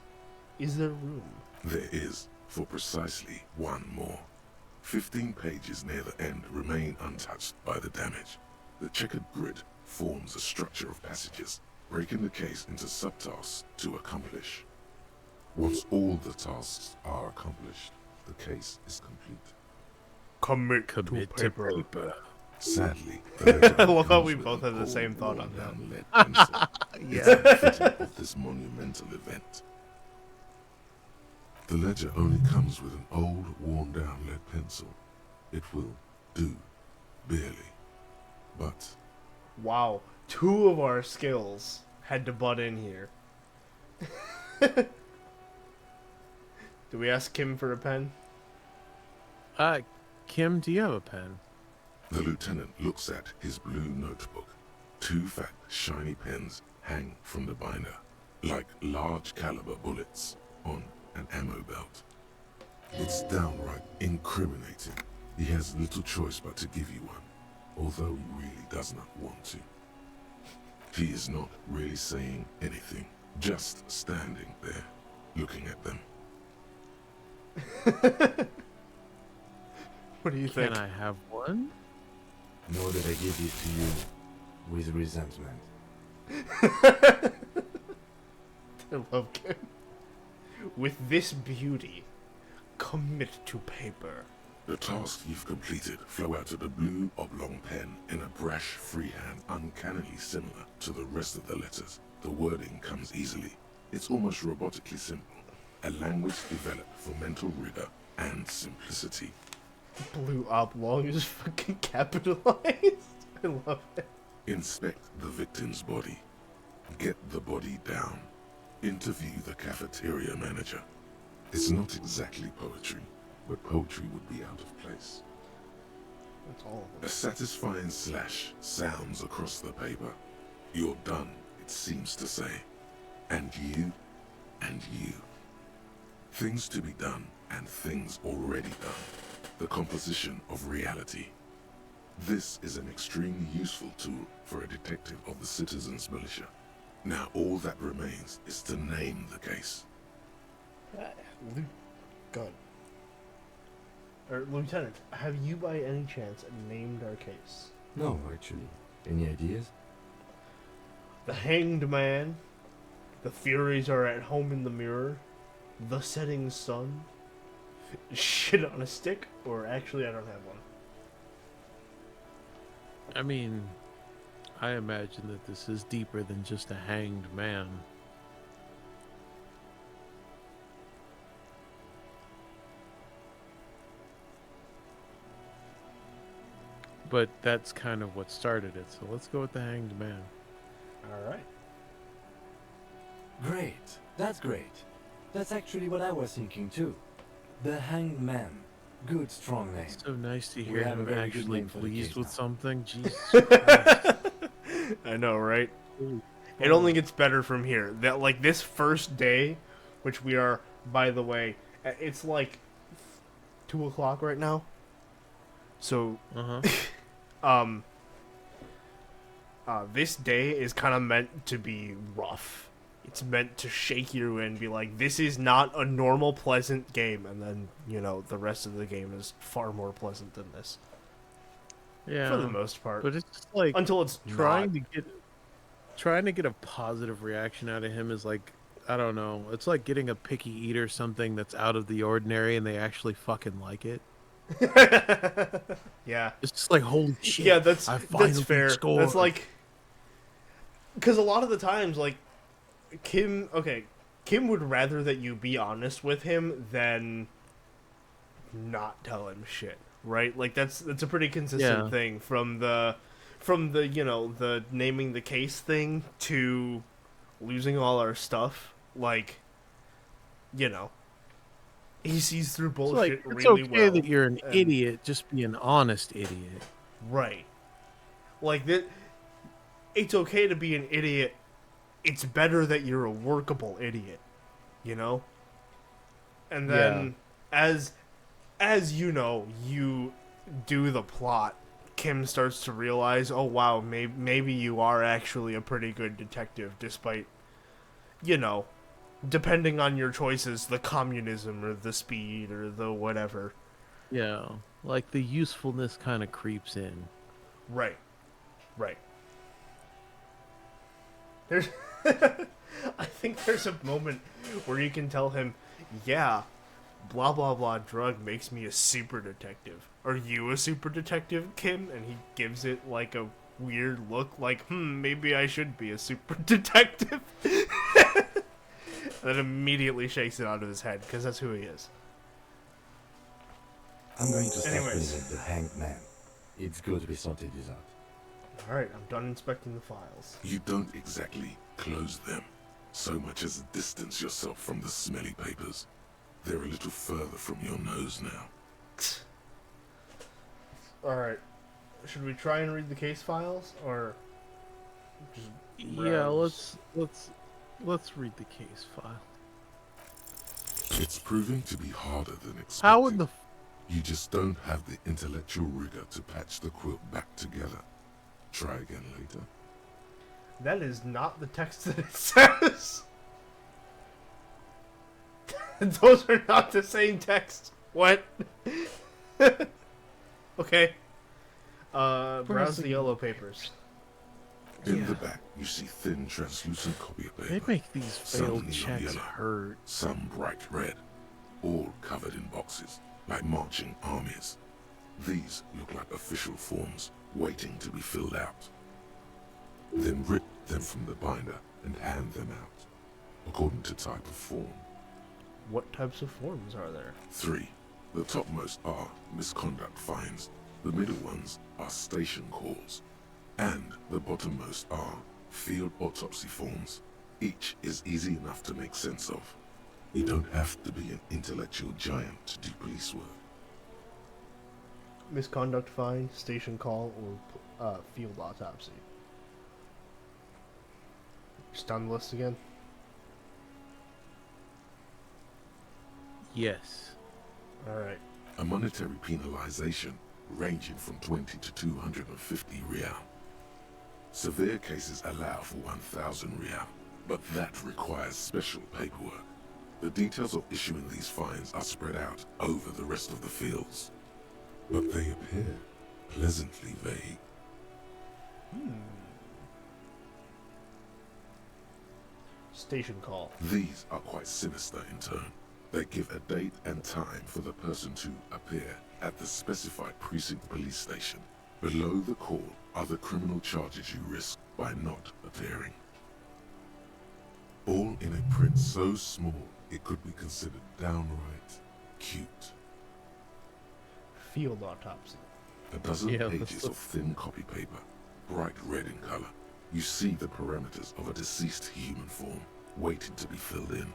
Is there room? There is, for precisely one more. 15 pages near the end remain untouched by the damage. The checkered grid forms a structure of passages, breaking the case into subtasks to accomplish. Once all the tasks are accomplished, the case is complete. Commit To paper. Sadly, the ledger I love how begins we with both an had the old same thought on worn-down lead pencil. It's befitting of this monumental event. The ledger only comes with an old, worn-down lead pencil. It will do, barely. But Wow, 2 of our skills had to butt in here. Do we ask Kim for a pen? Kim, do you have a pen? the lieutenant looks at his blue notebook. 2 fat, shiny pens hang from the binder, like large caliber bullets on an ammo belt. It's downright incriminating. He has little choice but to give you one, although he really does not want to. He is not really saying anything, just standing there, looking at them. What do you think? Can I have one? Know that I give it to you with resentment. I love Kim. With this beauty, commit to paper. The tasks you've completed flow out of the blue oblong pen in a brash freehand uncannily similar to the rest of the letters. The wording comes easily. It's almost robotically simple. A language developed for mental rigor and simplicity. Blue oblong is fucking capitalized. I love it. Inspect the victim's body. Get the body down. Interview the cafeteria manager. It's not exactly poetry, but poetry would be out of place. That's all of A it. satisfying slash sounds across the paper. You're done, it seems to say. And you, and you. Things to be done and things already done. The composition of reality. This is an extremely useful tool for a detective of the citizens' militia. Now all that remains is to name the case. Lieutenant, have you by any chance named our case? No, actually. Any ideas? The Hanged Man, The Furies Are at Home in the Mirror, The Setting Sun, Shit on a Stick, or actually I don't have one. I mean, I imagine that this is deeper than just a hanged man. But that's kind of what started it, so let's go with the hanged man. Alright. Great. That's great. That's actually what I was thinking too. The Hanged Man. Good, strong name. So nice to We hear have a him very good actually name for the pleased case with now. something. Jesus Christ. I know, right? It only gets better from here. That like this first day, which we are, by the way, it's like 2:00 right now. So, Uh-huh. this day is kind of meant to be rough. It's meant to shake you and be like, this is not a normal, pleasant game. And then, you know, the rest of the game is far more pleasant than this. Yeah. For the most part. But it's just like Until it's trying not. to get a positive reaction out of him is like, I don't know. It's like getting a picky eater something that's out of the ordinary and they actually fucking like it. Yeah. It's just like, holy shit. Yeah, that's I finally fair. scored. That's like, because a lot of the times, like, Kim would rather that you be honest with him than not tell him shit, right? Like that's a pretty consistent Yeah. thing from the, the naming the case thing to losing all our stuff, like, he sees through It's bullshit like, it's really okay well. that you're an and- idiot, just be an honest idiot. Right. Like, that. It's okay to be an idiot. It's better that you're a workable idiot, And then, as you do the plot, Kim starts to realize, oh wow, maybe you are actually a pretty good detective, despite, depending on your choices, the communism or the speed or the whatever. Yeah, like the usefulness kind of creeps in. Right. There's, I think there's a moment where you can tell him, yeah, blah blah blah drug makes me a super detective. Are you a super detective, Kim? And he gives it like a weird look, like, maybe I should be a super detective. And then immediately shakes it out of his head, because that's who he is. I'm going to start Anyways. calling it the Hanged Man. It's good we sorted this out. Alright, I'm done inspecting the files. You don't exactly close them, so much as distance yourself from the smelly papers. They're a little further from your nose now. Alright. Should we try and read the case files, or just Yeah, browse? let's read the case file. It's proving to be harder than expected. How in the You just don't have the intellectual rigor to patch the quilt back together. Try again later. That is not the text that it says. Those are not the same text. What? Okay. Browse the yellow papers. In the back, you see thin, translucent copy of they paper. make these Some failed neon checks yellow, hurt. some bright red, all covered in boxes, like marching armies. These look like official forms, waiting to be filled out. Then rip them from the binder and hand them out, according to type of form. What types of forms are there? 3. The topmost are misconduct fines, the middle ones are station calls, and the bottommost are field autopsy forms. Each is easy enough to make sense of. You don't have to be an intellectual giant to do police work. Misconduct fine, station call, or field autopsy. Just on the list again? Yes. Alright. A monetary penalization ranging from 20 to 250 real. Severe cases allow for 1,000 real, but that requires special paperwork. The details of issuing these fines are spread out over the rest of the fields, but they appear pleasantly vague. Station call. These are quite sinister in turn. They give a date and time for the person to appear at the specified precinct police station. Below the call are the criminal charges you risk by not appearing. All in a print so small it could be considered downright cute. Field autopsy. A dozen Yeah, pages of thin copy paper, bright red in color. You see the parameters of a deceased human form waiting to be filled in.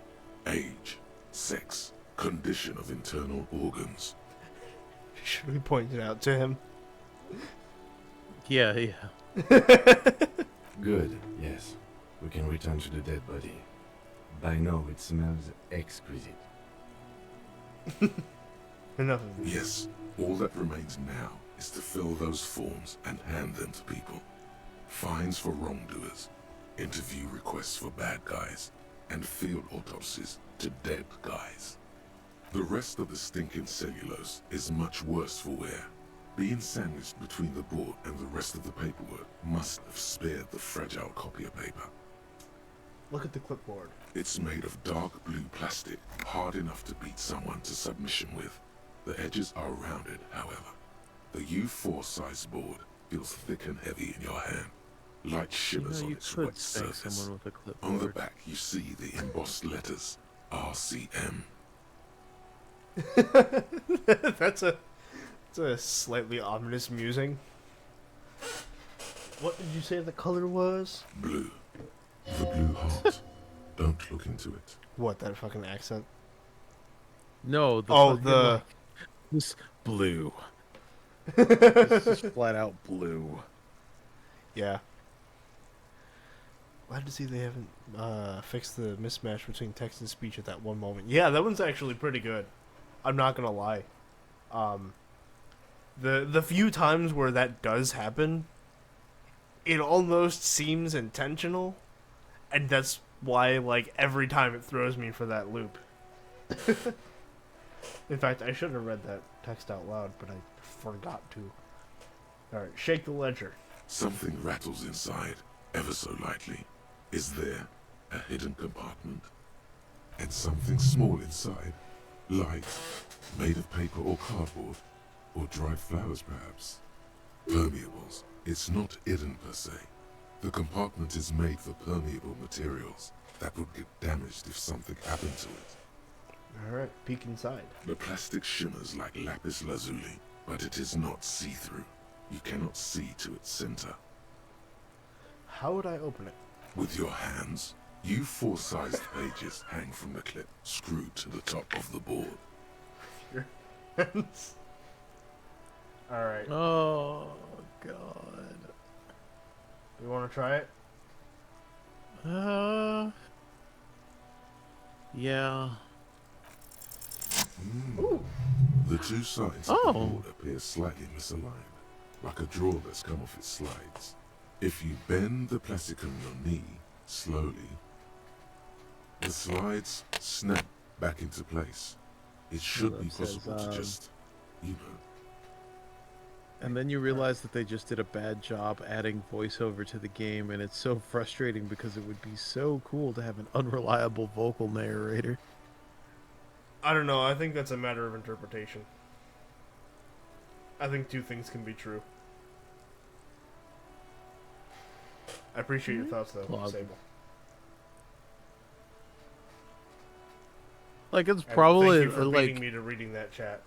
Age, sex, condition of internal organs. Should we point it out to him? Yeah. Good, yes. We can return to the dead body. By now it smells exquisite. Enough of this. Yes, all that remains now is to fill those forms and hand them to people. Fines for wrongdoers, interview requests for bad guys, and field autopsies to dead guys. The rest of the stinking cellulose is much worse for wear. Being sandwiched between the board and the rest of the paperwork must have spared the fragile copier paper. Look at the clipboard. It's made of dark blue plastic, hard enough to beat someone to submission with. The edges are rounded, however. The U4 size board feels thick and heavy in your hand. Light shivers on You its could wet spank surface. someone with a clipboard. On the back, you see the embossed letters RCM. That's a slightly ominous musing. What did you say the color was? Blue. The blue heart. Don't look into it. What, that fucking accent? No, the Oh, fucking, the... like, this blue. It's just flat out blue. Yeah. Glad to see they haven't fixed the mismatch between text and speech at that one moment. Yeah, that one's actually pretty good. I'm not gonna lie. The few times where that does happen, it almost seems intentional, and that's why, like, every time it throws me for that loop. In fact, I should have read that text out loud, but I forgot to. Alright, shake the ledger. Something rattles inside, ever so lightly. Is there a hidden compartment? And something small inside, light, made of paper or cardboard, or dried flowers perhaps. Permeables. It's not hidden per se. The compartment is made for permeable materials that would get damaged if something happened to it. Alright, peek inside. The plastic shimmers like lapis lazuli, but it is not see-through. You cannot see to its center. How would I open it? With your hands, you four-sized pages hang from the clip, screwed to the top of the board. Your hands. Alright. Oh, God. We want to try it? Yeah. Ooh. The two sides of the board appear slightly misaligned, like a drawer that's come off its slides. If you bend the plastic on your knee slowly, the slides snap back into place. It should be possible to just, you know. And then you realize that they just did a bad job adding voiceover to the game, and it's so frustrating because it would be so cool to have an unreliable vocal narrator. I don't know, I think that's a matter of interpretation. I think two things can be true. I appreciate your thoughts, though, Sable. Like, it's And probably, thank you for like... beating me to reading that chat.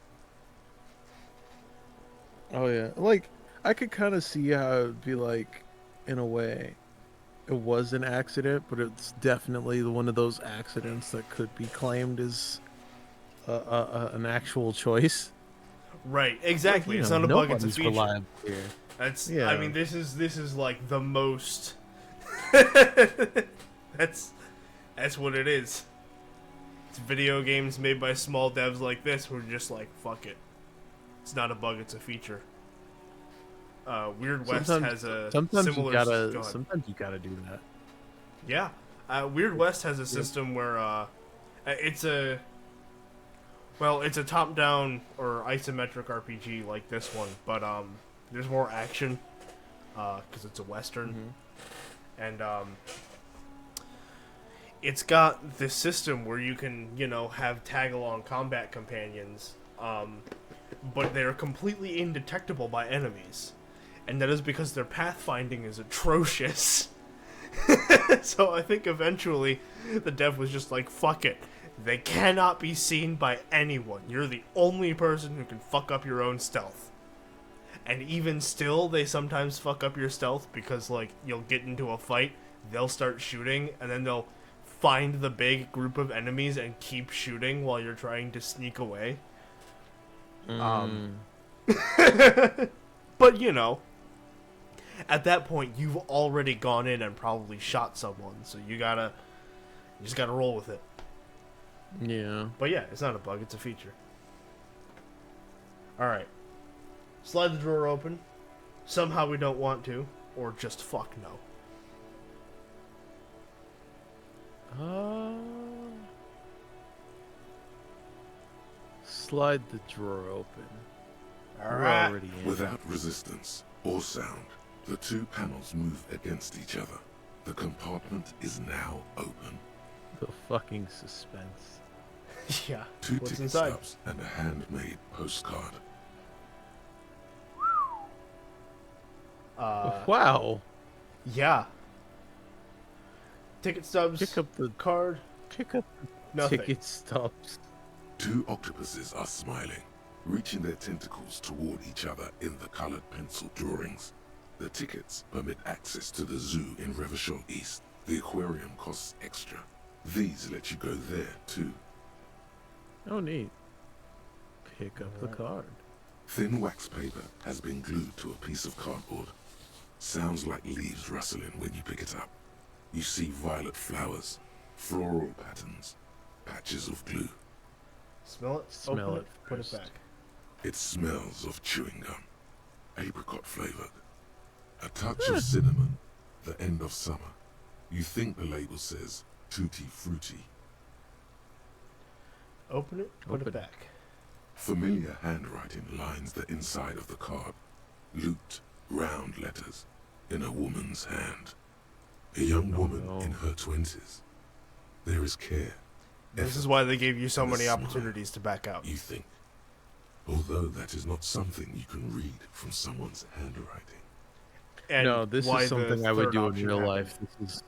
Oh, yeah. Like, I could kind of see how it would be, like, in a way, it was an accident, but it's definitely one of those accidents that could be claimed as an actual choice. Right, exactly. Like, it's not a bug, it's a feature. Reliable here. That's, yeah. I mean, this is like the most... that's what it is. It's video games made by small devs like this who are just like, fuck it. It's not a bug, it's a feature. Weird West has a similar... Sometimes you gotta do that. Yeah. Weird West has a system where it's a... Well, it's a top-down or isometric RPG like this one, but there's more action because it's a Western. And it's got this system where you can, you know, have tag-along combat companions, but they're completely indetectable by enemies. And that is because their pathfinding is atrocious. So I think eventually the dev was just like, fuck it. They cannot be seen by anyone. You're the only person who can fuck up your own stealth. And even still, they sometimes fuck up your stealth because, like, you'll get into a fight, they'll start shooting, and then they'll find the big group of enemies and keep shooting while you're trying to sneak away. But, you know, at that point, you've already gone in and probably shot someone, so you just gotta roll with it. Yeah. But yeah, it's not a bug, it's a feature. Alright. Slide the drawer open. Somehow we don't want to. Or just fuck no. Slide the drawer open. Alright. We're already in. Without resistance or sound, the two panels move against each other. The compartment is now open. The fucking suspense. Yeah. Two What's ticket inside? stubs and a handmade postcard. Wow. Yeah. Ticket stubs. Pick up the card. Pick up the Nothing. ticket stubs. Two octopuses are smiling, reaching their tentacles toward each other in the colored pencil drawings. The tickets permit access to the zoo in Revachol East. The aquarium costs extra. These let you go there too. Oh, neat. Pick up the card. Thin wax paper has been glued to a piece of cardboard. Sounds like leaves rustling when you pick it up. You see violet flowers, floral patterns, patches of glue. Smell it. Smell open it Put it first. back. It smells of chewing gum, apricot flavored. A touch of cinnamon, the end of summer. You think the label says tutti frutti. Open it. Put Open. it back. Familiar handwriting lines the inside of the card. Looped, round letters in a woman's hand. A young woman no. in her 20s. There is care. This is why they gave you so and a many smile. opportunities to back out. You think. Although that is not something you can read from someone's handwriting. And No, this why is the something I would third do in option real happened. life. This is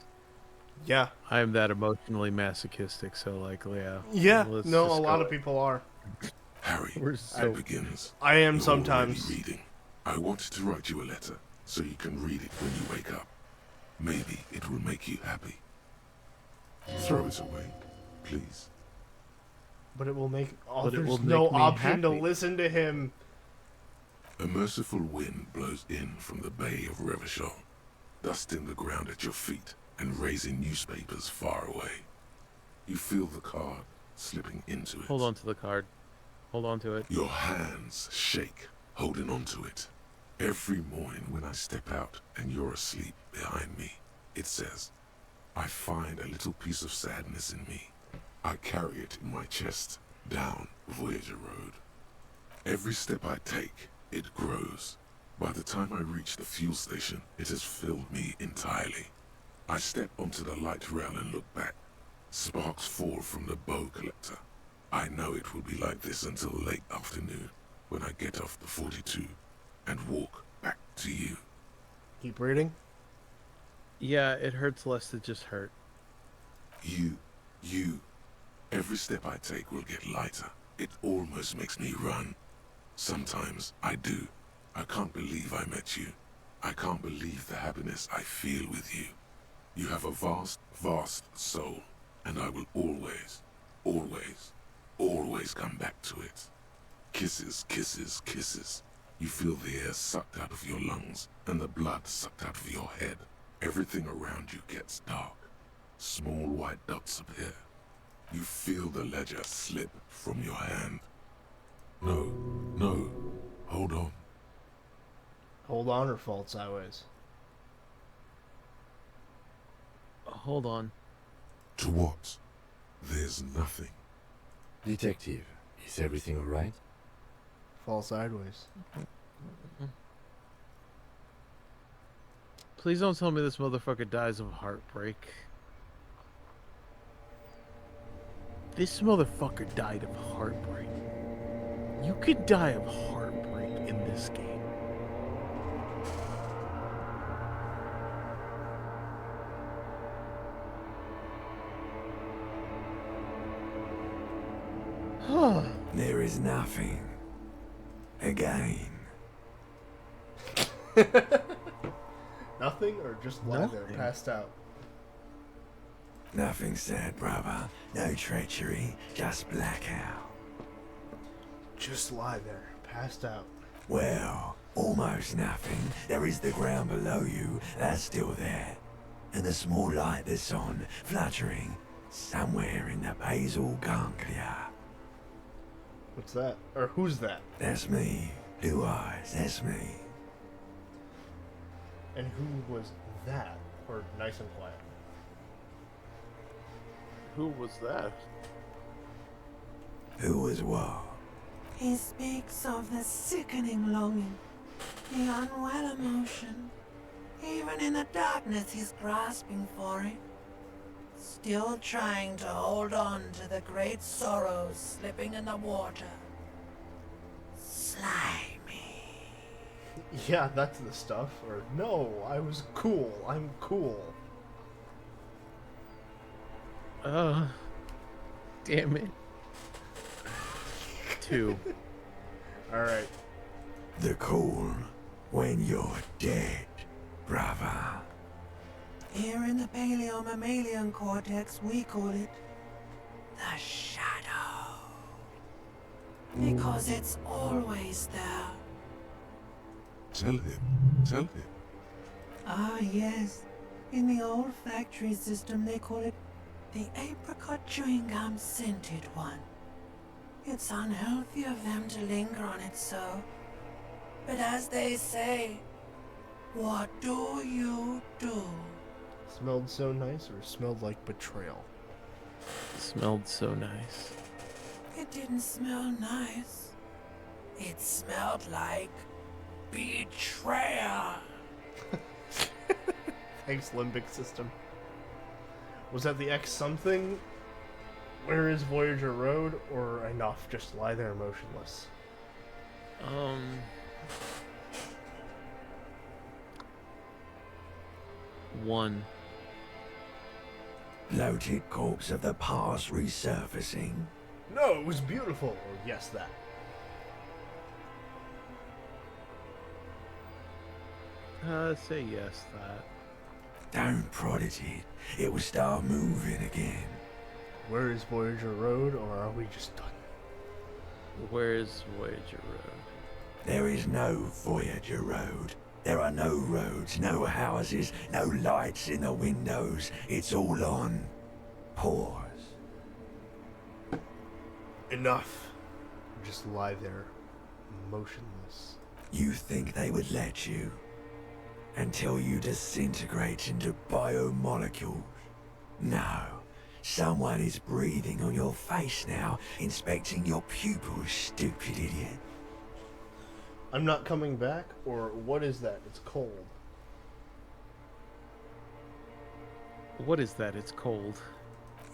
Yeah. I am that emotionally masochistic, so like, yeah. Yeah. let's No, a just lot go. of people are. Harry, We're so it begins. I am You're sometimes. already reading. I wanted to write you a letter so you can read it when you wake up. Maybe it will make you happy. Throw it away, please. But it will make. Oh, But it there's will no make me option to happy. listen to him. A merciful wind blows in from the bay of Revachol, dusting the ground at your feet and raising newspapers far away. You feel the card slipping into it. Hold on to the card. Hold on to it. Your hands shake, holding onto it. Every morning when I step out and you're asleep behind me, it says, I find a little piece of sadness in me. I carry it in my chest, down Voyager Road. Every step I take, it grows. By the time I reach the fuel station, it has filled me entirely. I step onto the light rail and look back. Sparks fall from the bow collector. I know it will be like this until late afternoon, when I get off the 42 and walk back to you. Keep reading. Yeah, it hurts less to just hurt. You. Every step I take will get lighter. It almost makes me run. Sometimes I do. I can't believe I met you. I can't believe the happiness I feel with you. You have a vast, vast soul, and I will always, always, always come back to it. Kisses, kisses, kisses. You feel the air sucked out of your lungs and the blood sucked out of your head. Everything around you gets dark. Small white dots appear. You feel the ledger slip from your hand. No, hold on. Hold on or fall sideways. Hold on. To what? There's nothing. Detective, is everything alright? Fall sideways. Please don't tell me this motherfucker dies of heartbreak. This motherfucker died of heartbreak. You could die of heartbreak in this game. There is nothing. Again. Nothing or just lie there, Nothing. passed out. Nothing sad, brother. No treachery, just blackout. Just lie there, passed out. Well, almost nothing. There is the ground below you, that's still there. And the small light that's on, fluttering, somewhere in the basal ganglia. What's that? Or who's that? That's me. Blue eyes, that's me. And who was that? Or nice and quiet. Who was that? Who was what? He speaks of the sickening longing, the unwell emotion. Even in the darkness, he's grasping for it. Still trying to hold on to the great sorrows slipping in the water. Slimy. Yeah, that's the stuff. Or no, I was cool. I'm cool. Damn it. 2. Alright. The cool when you're dead. Brava. Here in the paleo-mammalian cortex, we call it the shadow. Because it's always there. Tell him. Ah, yes. In the olfactory system, they call it the apricot chewing gum scented one. It's unhealthy of them to linger on it so. But as they say, what do you do? Smelled so nice or smelled like betrayal? Smelled so nice. It didn't smell nice. It smelled like betrayal. Thanks, limbic system. Was that the X something? Where is Voyager Road? Or enough? Just lie there motionless. One. Bloated corpse of the past resurfacing. No, it was beautiful. Or yes, that. Say yes, that. Don't prod at it. It will start moving again. Where is Voyager Road, or are we just done? Where is Voyager Road? There is no Voyager Road. There are no roads, no houses, no lights in the windows. It's all on pause. Enough. Just lie there, motionless. You think they would let you? Until you disintegrate into biomolecules? No. Someone is breathing on your face now, inspecting your pupils, stupid idiot. I'm not coming back, or what is that? It's cold. What is that? It's cold.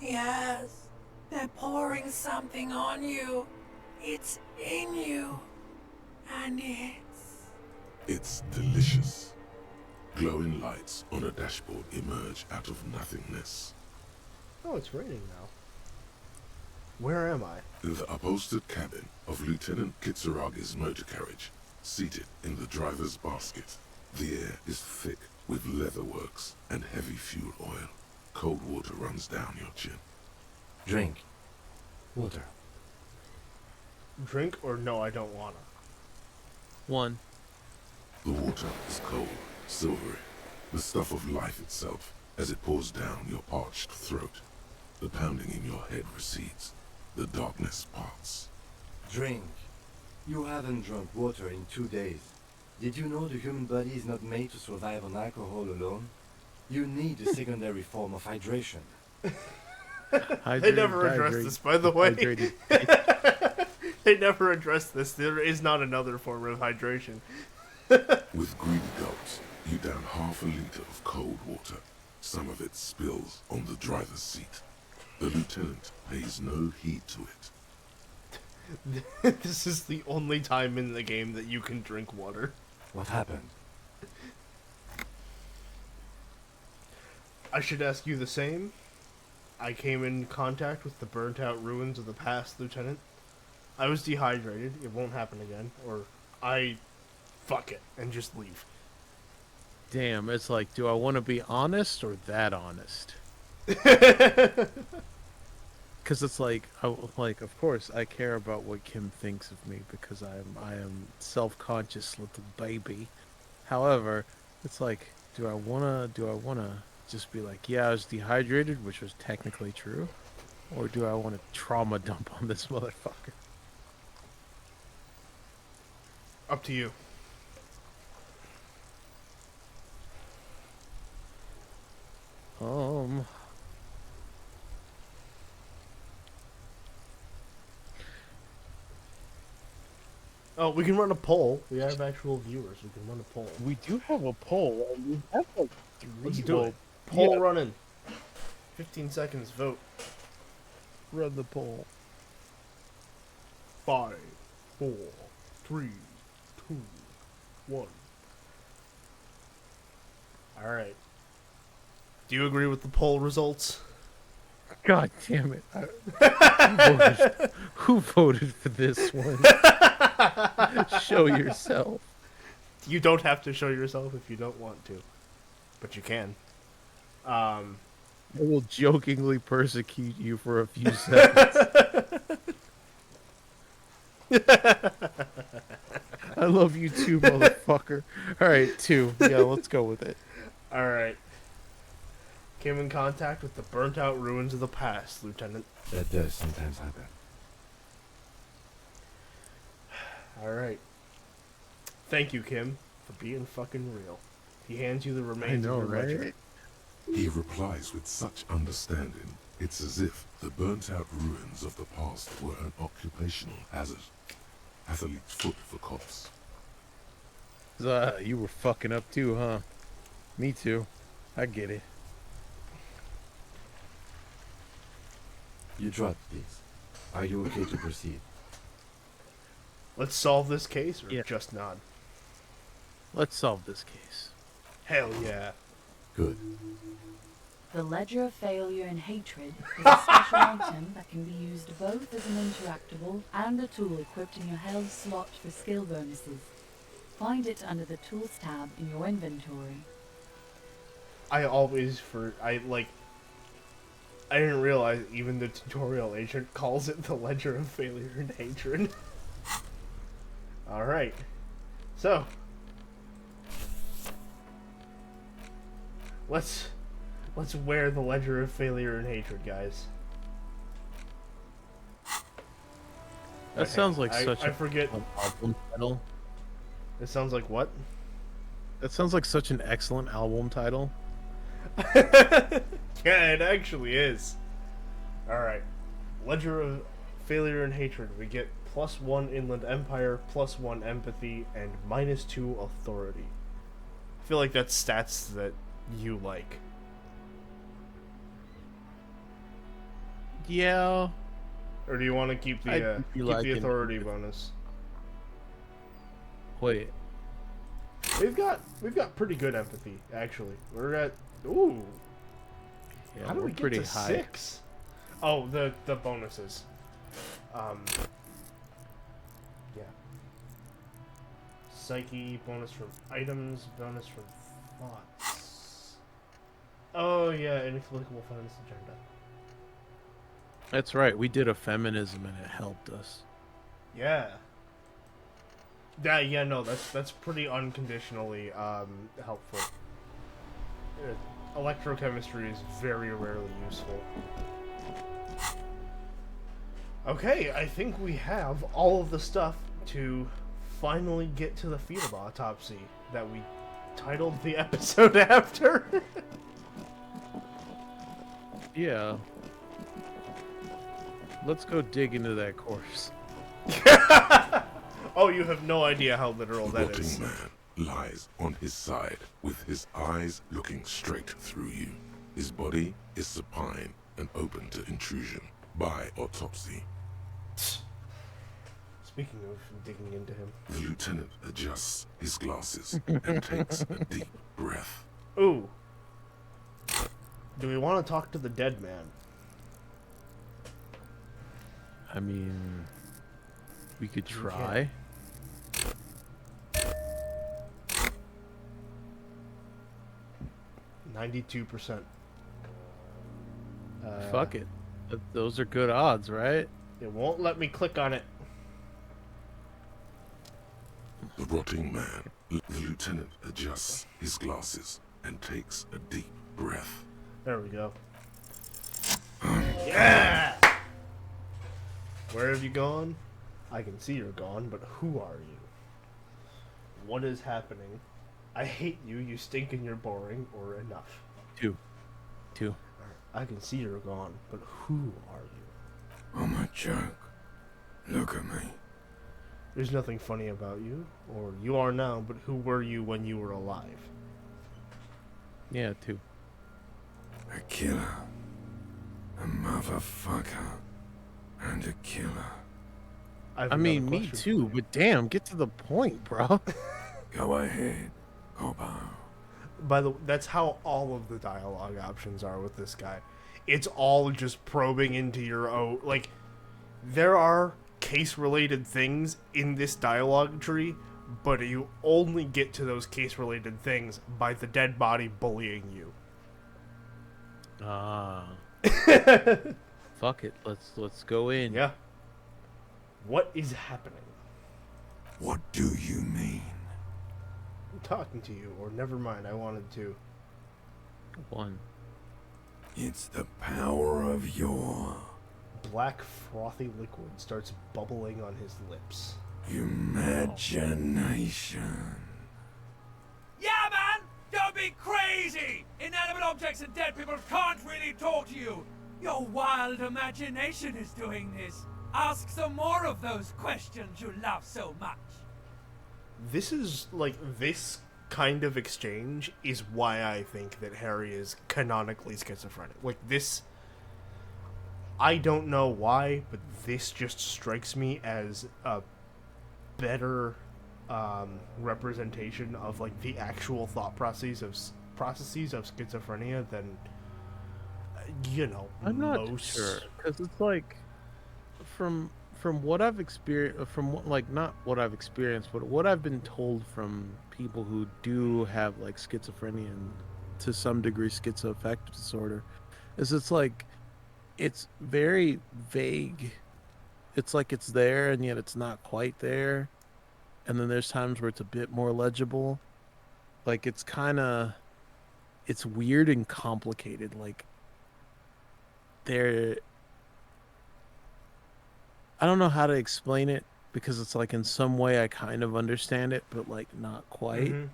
Yes, they're pouring something on you. It's in you. And It's delicious. Glowing lights on a dashboard emerge out of nothingness. Oh, it's raining now. Where am I? In the upholstered cabin of Lieutenant Kitsuragi's motor carriage, seated in the driver's basket. The air is thick with leatherworks and heavy fuel oil. Cold water runs down your chin. Drink. Water. Drink or no, I don't wanna. One. The water is cold, silvery, the stuff of life itself, as it pours down your parched throat. The pounding in your head recedes. The darkness parts. Drink. You haven't drunk water in 2 days. Did you know the human body is not made to survive on alcohol alone? You need a secondary form of hydration. They never addressed this, by the way. They never addressed this. There is not another form of hydration. With greedy gulps, you down half a liter of cold water. Some of it spills on the driver's seat. The lieutenant pays no heed to it. This is the only time in the game that you can drink water. What happened? I should ask you the same. I came in contact with the burnt-out ruins of the past, Lieutenant. I was dehydrated. It won't happen again. Or I fuck it and just leave. Damn, it's like, do I want to be honest or that honest? Because it's like, of course, I care about what Kim thinks of me because I am self-conscious little baby. However, it's like, do I wanna just be like, yeah, I was dehydrated, which was technically true, or do I want to trauma dump on this motherfucker? Up to you. Oh, we can run a poll. We have actual viewers. We can run a poll. We do have a poll. We have like 3 Let's do it. Poll running. 15 seconds. Vote. Run the poll. 5, 4, 3, 2, 1. All right. Do you agree with the poll results? God damn it. Who voted for this one? Show yourself. You don't have to show yourself if you don't want to. but you can. I will jokingly persecute you for a few seconds. I love you too, motherfucker. All right, 2. Yeah, let's go with it. All right. Came in contact with the burnt-out ruins of the past, Lieutenant. That does sometimes happen. All right. Thank you, Kim, for being fucking real. He hands you the remains I know, of your ledger. right? He replies with such understanding, it's as if the burnt-out ruins of the past were an occupational hazard. Athlete's foot for cops. You were fucking up too, huh? Me too. I get it. You dropped these. Are you okay to proceed? Let's solve this case, or Yeah. just nod. Let's solve this case. Hell yeah. Good. The Ledger of Failure and Hatred is a special item that can be used both as an interactable and a tool equipped in your held slot for skill bonuses. Find it under the Tools tab in your inventory. I didn't realize even the tutorial agent calls it the Ledger of Failure and Hatred. Alright. So. Let's wear the Ledger of Failure and Hatred, guys. That Okay, sounds like such I forget. an album title. It sounds like what? That sounds like such an excellent album title. Yeah, it actually is. Alright. Ledger of Failure and Hatred. We get +1 Inland Empire, +1 Empathy, and -2 Authority. I feel like that's stats that you like. Yeah. Or do you want to keep the I'd be keep liking- the authority bonus? Wait. We've got pretty good empathy, actually. We're at ooh. Yeah, How do we're we get pretty to high. 6? Oh, the bonuses. Yeah. Psyche bonus from items, bonus from thoughts. Oh yeah, inexplicable feminist agenda. That's right. We did a feminism and it helped us. Yeah. Yeah, no, that's pretty unconditionally helpful. Electrochemistry is very rarely useful. Okay, I think we have all of the stuff to finally get to the field autopsy that we titled the episode after. Yeah. Let's go dig into that corpse. Oh, you have no idea how literal The that is. rotting man lies on his side with his eyes looking straight through you. His body is supine and open to intrusion by autopsy. Speaking of digging into him. The lieutenant adjusts his glasses and takes a deep breath. Ooh. Do we want to talk to the dead man? I mean, we could We try. 92%. Fuck it. Those are good odds, right? It won't let me click on it. The rotting man. The lieutenant adjusts his glasses and takes a deep breath. There we go. Yeah! Where have you gone? I can see you're gone, but who are you? What is happening? I hate you, you stink and you're boring, or enough. Two. I can see you're gone, but who are you? I'm a joke. Look at me. There's nothing funny about you, or you are now, but who were you when you were alive? Yeah, 2. A killer. A motherfucker. And a killer. I've I mean, another me question too, for you. but damn, get to the point, bro. Go ahead, Cobbo. By the way, that's how all of the dialogue options are with this guy. It's all just probing into your own. Like, there are case-related things in this dialogue tree but you only get to those case-related things by the dead body bullying you. Ah. Fuck it. Let's go in. Yeah. What is happening? What do you mean? I'm talking to you, or never mind, I wanted to. One. It's the power of your Black frothy liquid starts bubbling on his lips. imagination. Yeah, man! Don't be crazy! Inanimate objects and dead people can't really talk to you! Your wild imagination is doing this. Ask some more of those questions you love so much. This is, like, this kind of exchange is why I think that Harry is canonically schizophrenic. Like, this... I don't know why, but this just strikes me as a better representation of, like, the actual thought processes of schizophrenia than, you know, I'm not most... sure, because it's like, from what I've experienced, not what I've experienced, but what I've been told from people who do have, like, schizophrenia and to some degree schizoaffective disorder, is it's like, it's very vague. It's like it's there and yet it's not quite there. And then there's times where it's a bit more legible. Like, it's weird and complicated. Like, I don't know how to explain it, because it's like in some way I kind of understand it, but like not quite. Mm-hmm.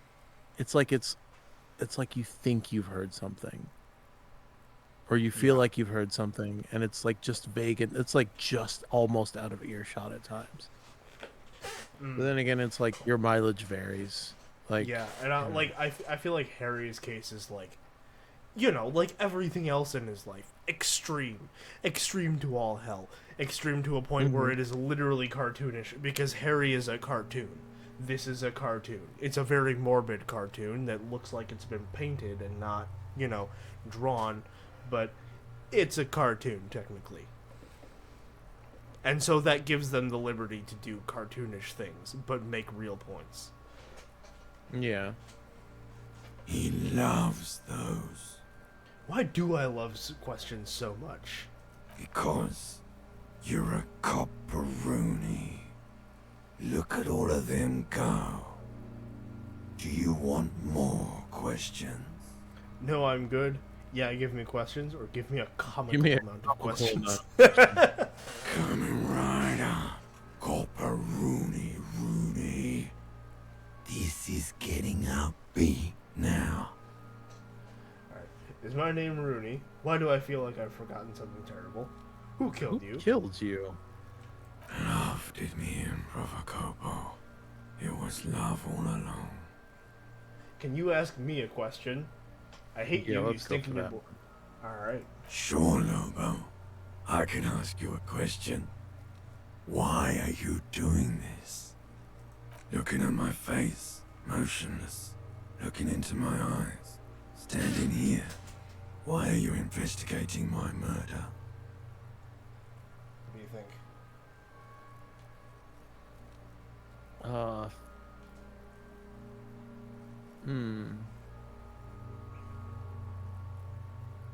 It's like you think you've heard something, or you feel like you've heard something, and it's like just vague, and it's like just almost out of earshot at times. But then again, it's like your mileage varies. Like, yeah, and I feel like Harry's case is like, you know, like everything else in his life, extreme to all hell, extreme to a point where it is literally cartoonish, because Harry is a cartoon. This is a cartoon. It's a very morbid cartoon that looks like it's been painted and not, you know, drawn, but it's a cartoon technically. And so that gives them the liberty to do cartoonish things, but make real points. yeah. He loves those. Why do I love questions so much? Because you're a copperoonie. Look at all of them go. Do you want more questions? No, I'm good. Yeah, give me questions, or give me a comical Give me a amount of questions. Coming right up. Copperoonie, Rooney. This is getting upbeat now. Alright. Is my name Rooney? Why do I feel like I've forgotten something terrible? Who killed you? Killed you? Love did me in, Provocopo. It was love all along. Can you ask me a question? I hate you let's go stink for in your that. Alright. Sure, Lobo. I can ask you a question. Why are you doing this? Looking at my face, motionless, looking into my eyes, standing here. Why are you investigating my murder? What do you think?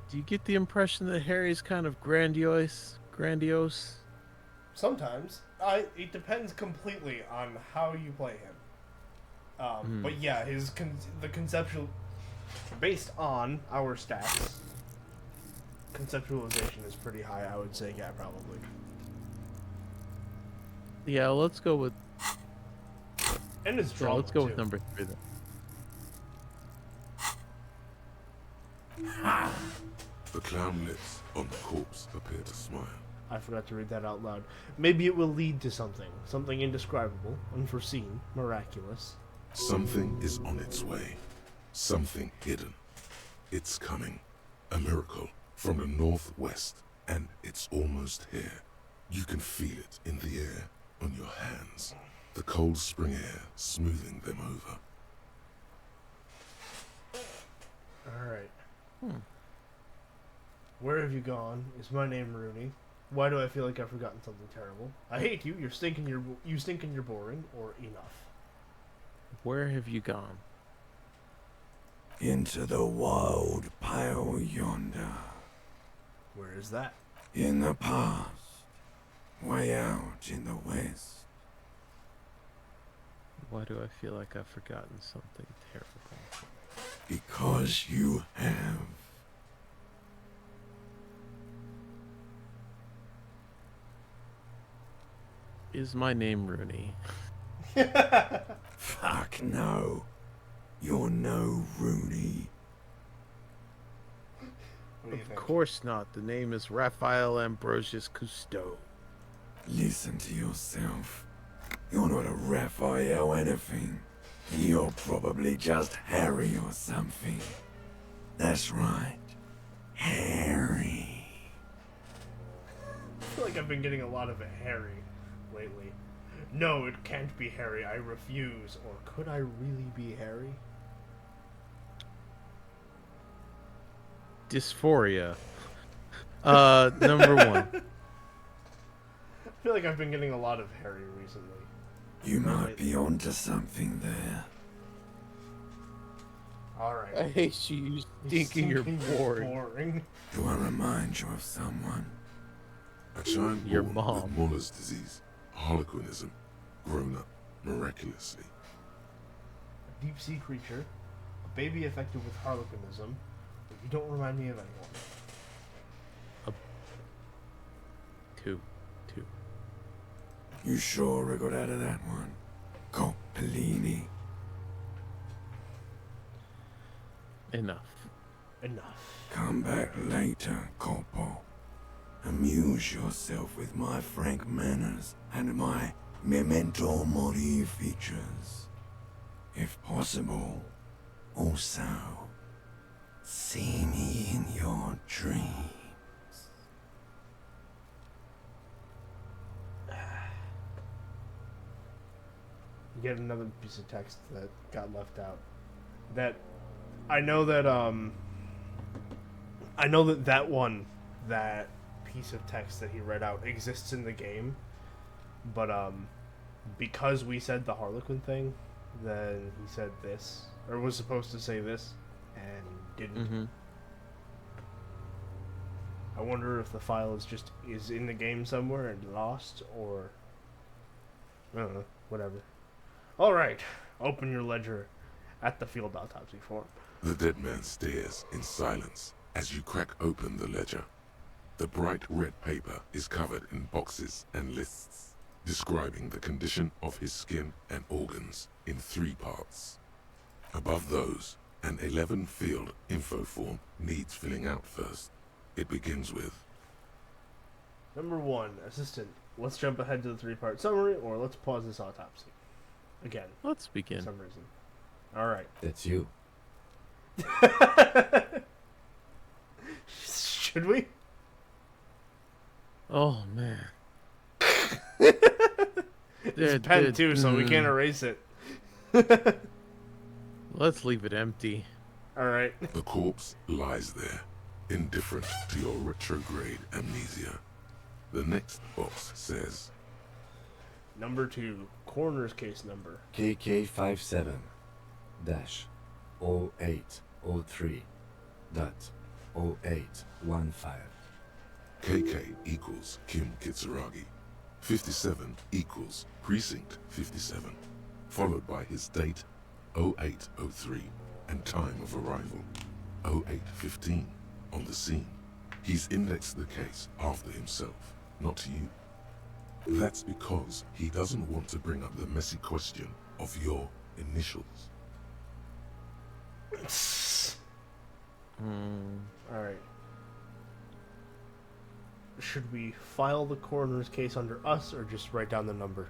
Do you get the impression that Harry's kind of grandiose? Sometimes. It depends completely on how you play him. But yeah, the conceptual... Based on our stats, conceptualization is pretty high, I would say, yeah, probably. Yeah, let's go with... And it's drama, let's go too. with number 3 then. The clown lips on the corpse appear to smile. I forgot to read that out loud. Maybe it will lead to something. Something indescribable, unforeseen, miraculous. Something is on its way. Something hidden. It's coming. A miracle from the northwest, and it's almost here. You can feel it in the air, on your hands. The cold spring air smoothing them over. Alright. Where have you gone? Is my name Rooney? Why do I feel like I've forgotten something terrible? I hate you. You stink and you're boring, or enough. Where have you gone? Into the wild pale yonder. Where is that? In the past. Way out in the west. Why do I feel like I've forgotten something terrible? Because you have. Is my name Rooney? Fuck no. You're no Rooney. What do you Of think? course not. The name is Raphael Ambrosius Cousteau. Listen to yourself. You're not a Raphael anything. You're probably just Harry or something. That's right. Harry. I feel like I've been getting a lot of Harry lately. No, it can't be Harry. I refuse. Or could I really be Harry? Dysphoria. Number 1. I feel like I've been getting a lot of Harry recently. You might be onto something there. Alright. I hate you, you stinking, you're boring. boring. Do I remind you of someone? A child Your born mom. with Muller's disease, harlequinism, grown up miraculously. A deep sea creature. A baby affected with harlequinism. But you don't remind me of anyone. 2. You sure I got out of that one? Coppellini. Enough. Enough. Come back later, Coppo. Amuse yourself with my frank manners and my memento mori features. If possible, also, see me in your dreams. You get another piece of text that got left out. That I know that that piece of text that he read out exists in the game, but because we said the Harlequin thing, then he said this, or was supposed to say this, and didn't. Mm-hmm. I wonder if the file is in the game somewhere and lost, or I don't know, whatever. All right, open your ledger at the field autopsy form. The dead man stares in silence as you crack open the ledger. The bright red paper is covered in boxes and lists, describing the condition of his skin and organs in 3 parts. Above those, an 11-field info form needs filling out first. It begins with, Number 1, assistant. Let's jump ahead to the 3-part summary, or let's pause this autopsy. Again, Let's for begin. some reason. All right. That's you. Should we? Oh man. It's a pen too, so we can't erase it. Let's leave it empty. All right. the corpse lies there, indifferent to your retrograde amnesia. The next box says, Number 2, coroner's case number. KK57-0803.0815. KK equals Kim Kitsuragi. 57 equals Precinct 57, followed by his date 0803 and time of arrival 0815 on the scene. He's indexed the case after himself, not to you. That's because he doesn't want to bring up the messy question of your initials. All right. Should we file the coroner's case under us, or just write down the number?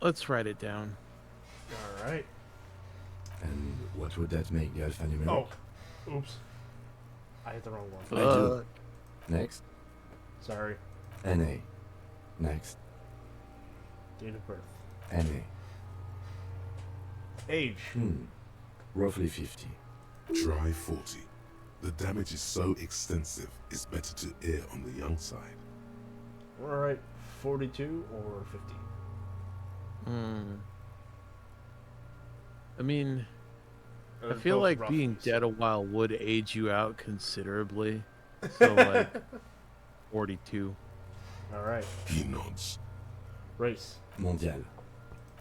Let's write it down. All right. And what would that make the alphanumeric? Oh, oops. I hit the wrong one. I do. Next. Sorry. NA. Next. Date of birth. NA. Age. Roughly 50. Try 40. The damage is so extensive, it's better to err on the young side. Alright, 42 or 50? I mean, I feel Both like roughly, being so- dead a while would age you out considerably. So, like, 42. Alright, He nods. race. Mondial.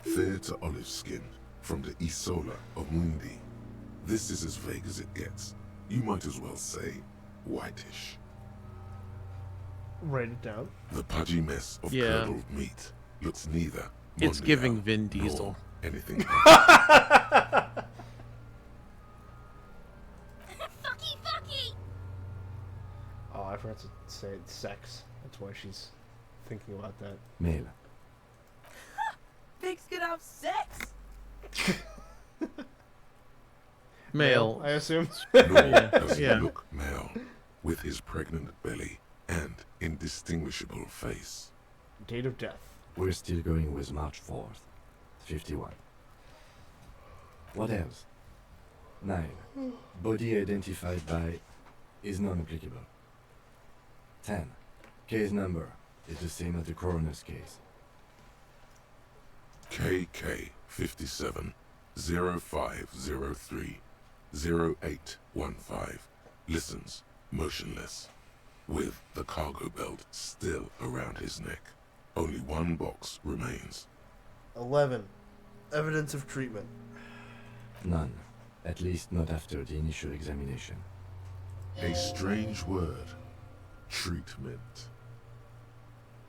Fair to olive skin, from the Isola of Mundi. This is as vague as it gets. You might as well say whitish. Write it down. The pudgy mess of Yeah. curdled meat looks neither It's Mondial giving Vin nor Diesel. anything else. Fucky, fucky! Oh, I forgot to say it's sex. That's why she's thinking about that. Male. Pigs can have sex? Male. I assume. Nor does he Yeah. look male, with his pregnant belly and indistinguishable face. Date of death. We're still going with March 4th. 51. What else? 9. Body identified by is non-applicable. 10. Case number is the same as the coroner's case. KK 57 0503 0815 listens motionless, with the cargo belt still around his neck. Only one box remains. 11. Evidence of treatment. None. At least not after the initial examination. A strange word. Treatment.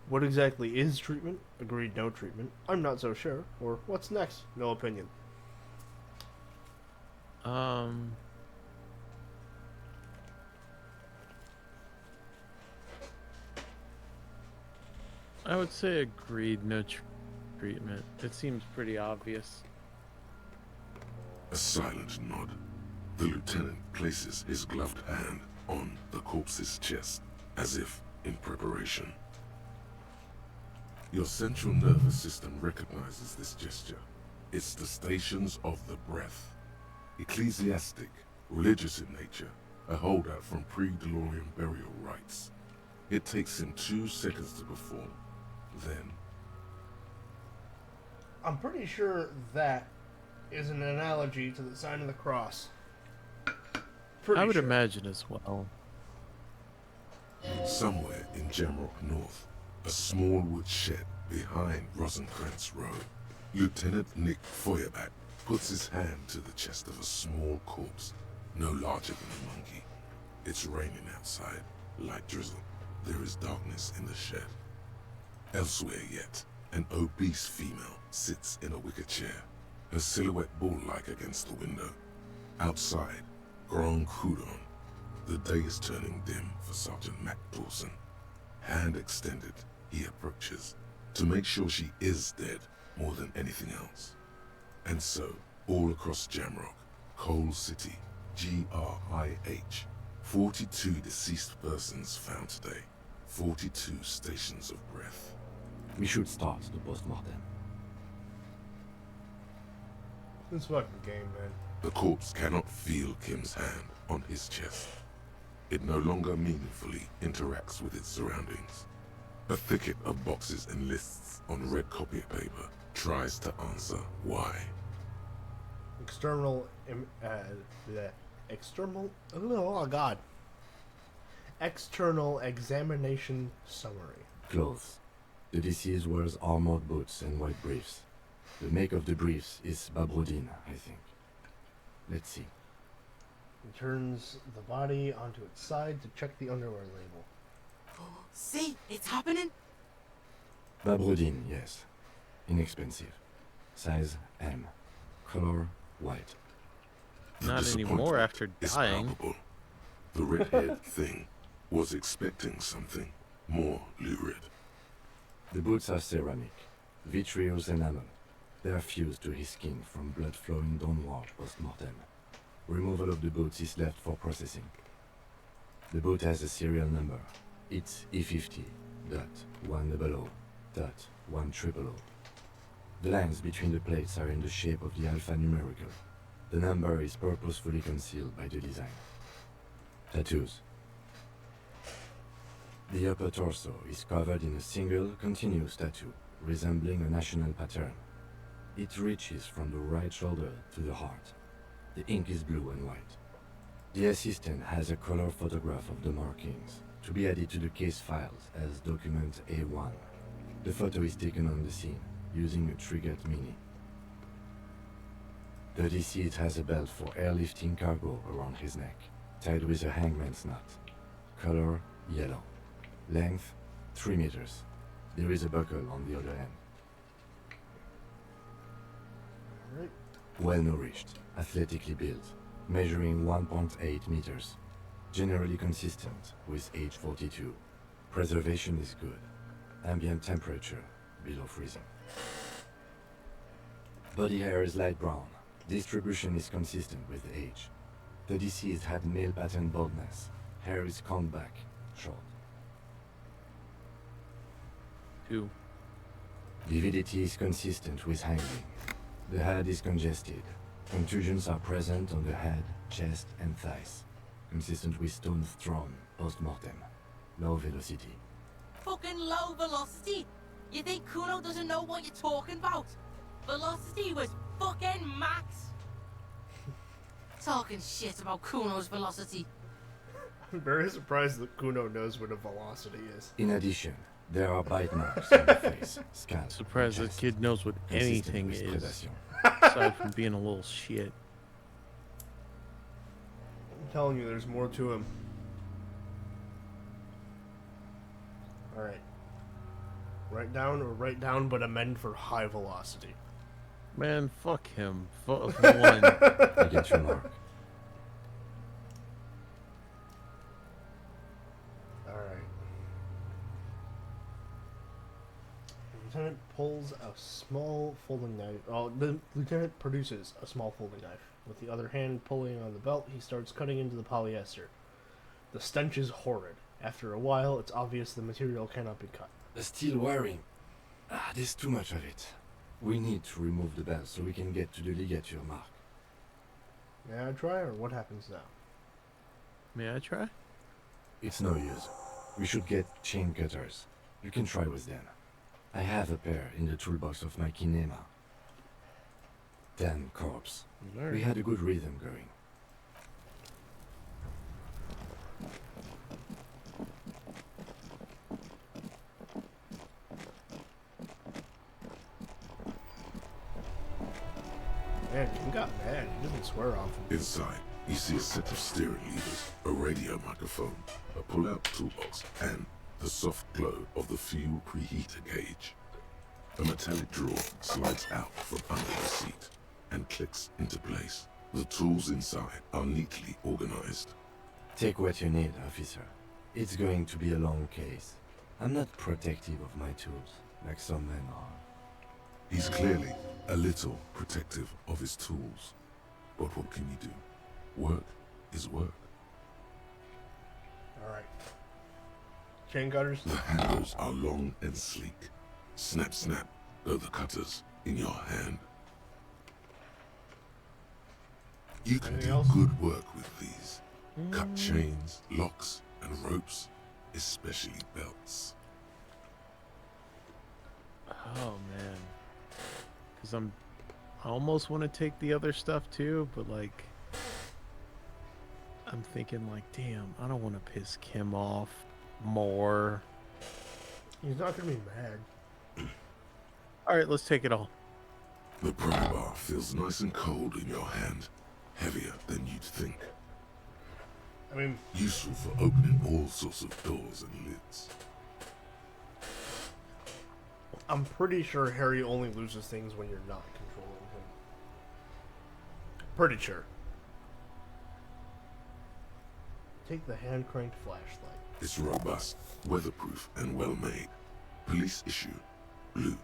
What exactly is treatment? Agreed, no treatment. I'm not so sure. Or what's next? No opinion. I would say agreed, no treatment. It seems pretty obvious. A silent nod. The lieutenant places his gloved hand on the corpse's chest, as if in preparation. Your central nervous system recognizes this gesture. It's the stations of the breath. Ecclesiastic, religious in nature, a holdout from pre-DeLorean burial rites. It takes him 2 seconds to perform. Then, I'm pretty sure that is an analogy to the sign of the cross. Pretty I would sure. imagine as well. somewhere in Jamrock North, a small wood shed behind Rosencrantz Road, Lieutenant Nick Feuerbach puts his hand to the chest of a small corpse, no larger than a monkey. It's raining outside, light drizzle. There is darkness in the shed. Elsewhere yet, an obese female sits in a wicker chair, her silhouette bull-like against the window. Outside, Grand Coudon. The day is turning dim for Sergeant Mac Dawson. Hand extended, he approaches, to make sure she is dead more than anything else. And so, all across Jamrock, Coal City, GRIH, 42 deceased persons found today, 42 stations of breath. We should start the post-mortem. This fucking game, man. The corpse cannot feel Kim's hand on his chest. It no longer meaningfully interacts with its surroundings. A thicket of boxes and lists on red copy paper tries to answer why. External, oh god. External examination summary. Clothes. The deceased wears armored boots and white briefs. The make of the briefs is Babrodine, I think. Let's see. He turns the body onto its side to check the underwear label. See, it's happening. Babrodine, yes. Inexpensive. Size M. Color white. The Not anymore disappointment after is dying. palpable. The red-haired thing was expecting something more lurid. The boots are ceramic. Vitreous enamel. They are fused to his skin from blood flowing downward post-mortem. Removal of the boots is left for processing. The boot has a serial number. It's E50.100.100. The lines between the plates are in the shape of the alphanumerical. The number is purposefully concealed by the design. Tattoos. The upper torso is covered in a single continuous tattoo, resembling a national pattern. It reaches from the right shoulder to the heart. The ink is blue and white. The assistant has a color photograph of the markings, to be added to the case files as document A1. The photo is taken on the scene, using a triggered mini. The deceased has a belt for airlifting cargo around his neck, tied with a hangman's knot. Color, yellow. Length, 3 meters. There is a buckle on the other end. Alright. Well nourished, athletically built, measuring 1.8 meters. Generally consistent with age 42. Preservation is good. Ambient temperature, below freezing. Body hair is light brown. Distribution is consistent with age. The deceased had male pattern baldness. Hair is combed back, short. 2. Vividity is consistent with hanging. The head is congested. Contusions are present on the head, chest, and thighs. Consistent with stones thrown post-mortem. Low velocity. Fucking low velocity? You think Kuno doesn't know what you're talking about? Velocity was fucking max. Talking shit about Kuno's velocity. I'm very surprised that Kuno knows what a velocity is. In addition, there are bite marks on the face, scalp, Surprised the chest, kid knows what consistent anything with is, predation. aside from being a little shit. I'm telling you, there's more to him. Alright. Write down, but amend for high velocity. Man, fuck him. One. I get your mark. Alright. The lieutenant pulls a small folding knife. Oh, the lieutenant produces a small folding knife. With the other hand pulling on the belt, he starts cutting into the polyester. The stench is horrid. After a while, it's obvious the material cannot be cut. The steel wiring. There's too much of it. We need to remove the belt so we can get to the ligature mark. May I try, or what happens now? May I try? It's no use. We should get chain cutters. You can try with them. I have a pair in the toolbox of my kinema. Damn corpse. We had a good rhythm going. Man, King got mad. He didn't swear often. Inside, you see a set of steering levers, a radio microphone, a pull-out toolbox, and the soft glow of the fuel preheater gauge. A metallic drawer slides out from under the seat and clicks into place. The tools inside are neatly organized. Take what you need, officer. It's going to be a long case. I'm not protective of my tools, like some men are. He's clearly a little protective of his tools. But what can you do? Work is work. Alright. Chain cutters? The handles are long and sleek. Snap, snap, go the cutters in your hand. You can Anything do else? good work with these. Cut chains, locks, and ropes, especially belts. Oh man, because I almost want to take the other stuff too, but like I'm thinking like, damn, I don't want to piss Kim off more. He's not gonna be mad. All right, let's take it all. The pry bar feels nice and cold in your hand, heavier than you'd think. I mean, Useful for opening all sorts of doors and lids. I'm pretty sure Harry only loses things when you're not controlling him. Pretty sure. Take the hand-cranked flashlight. It's robust, weatherproof, and well-made. Police issue, blue.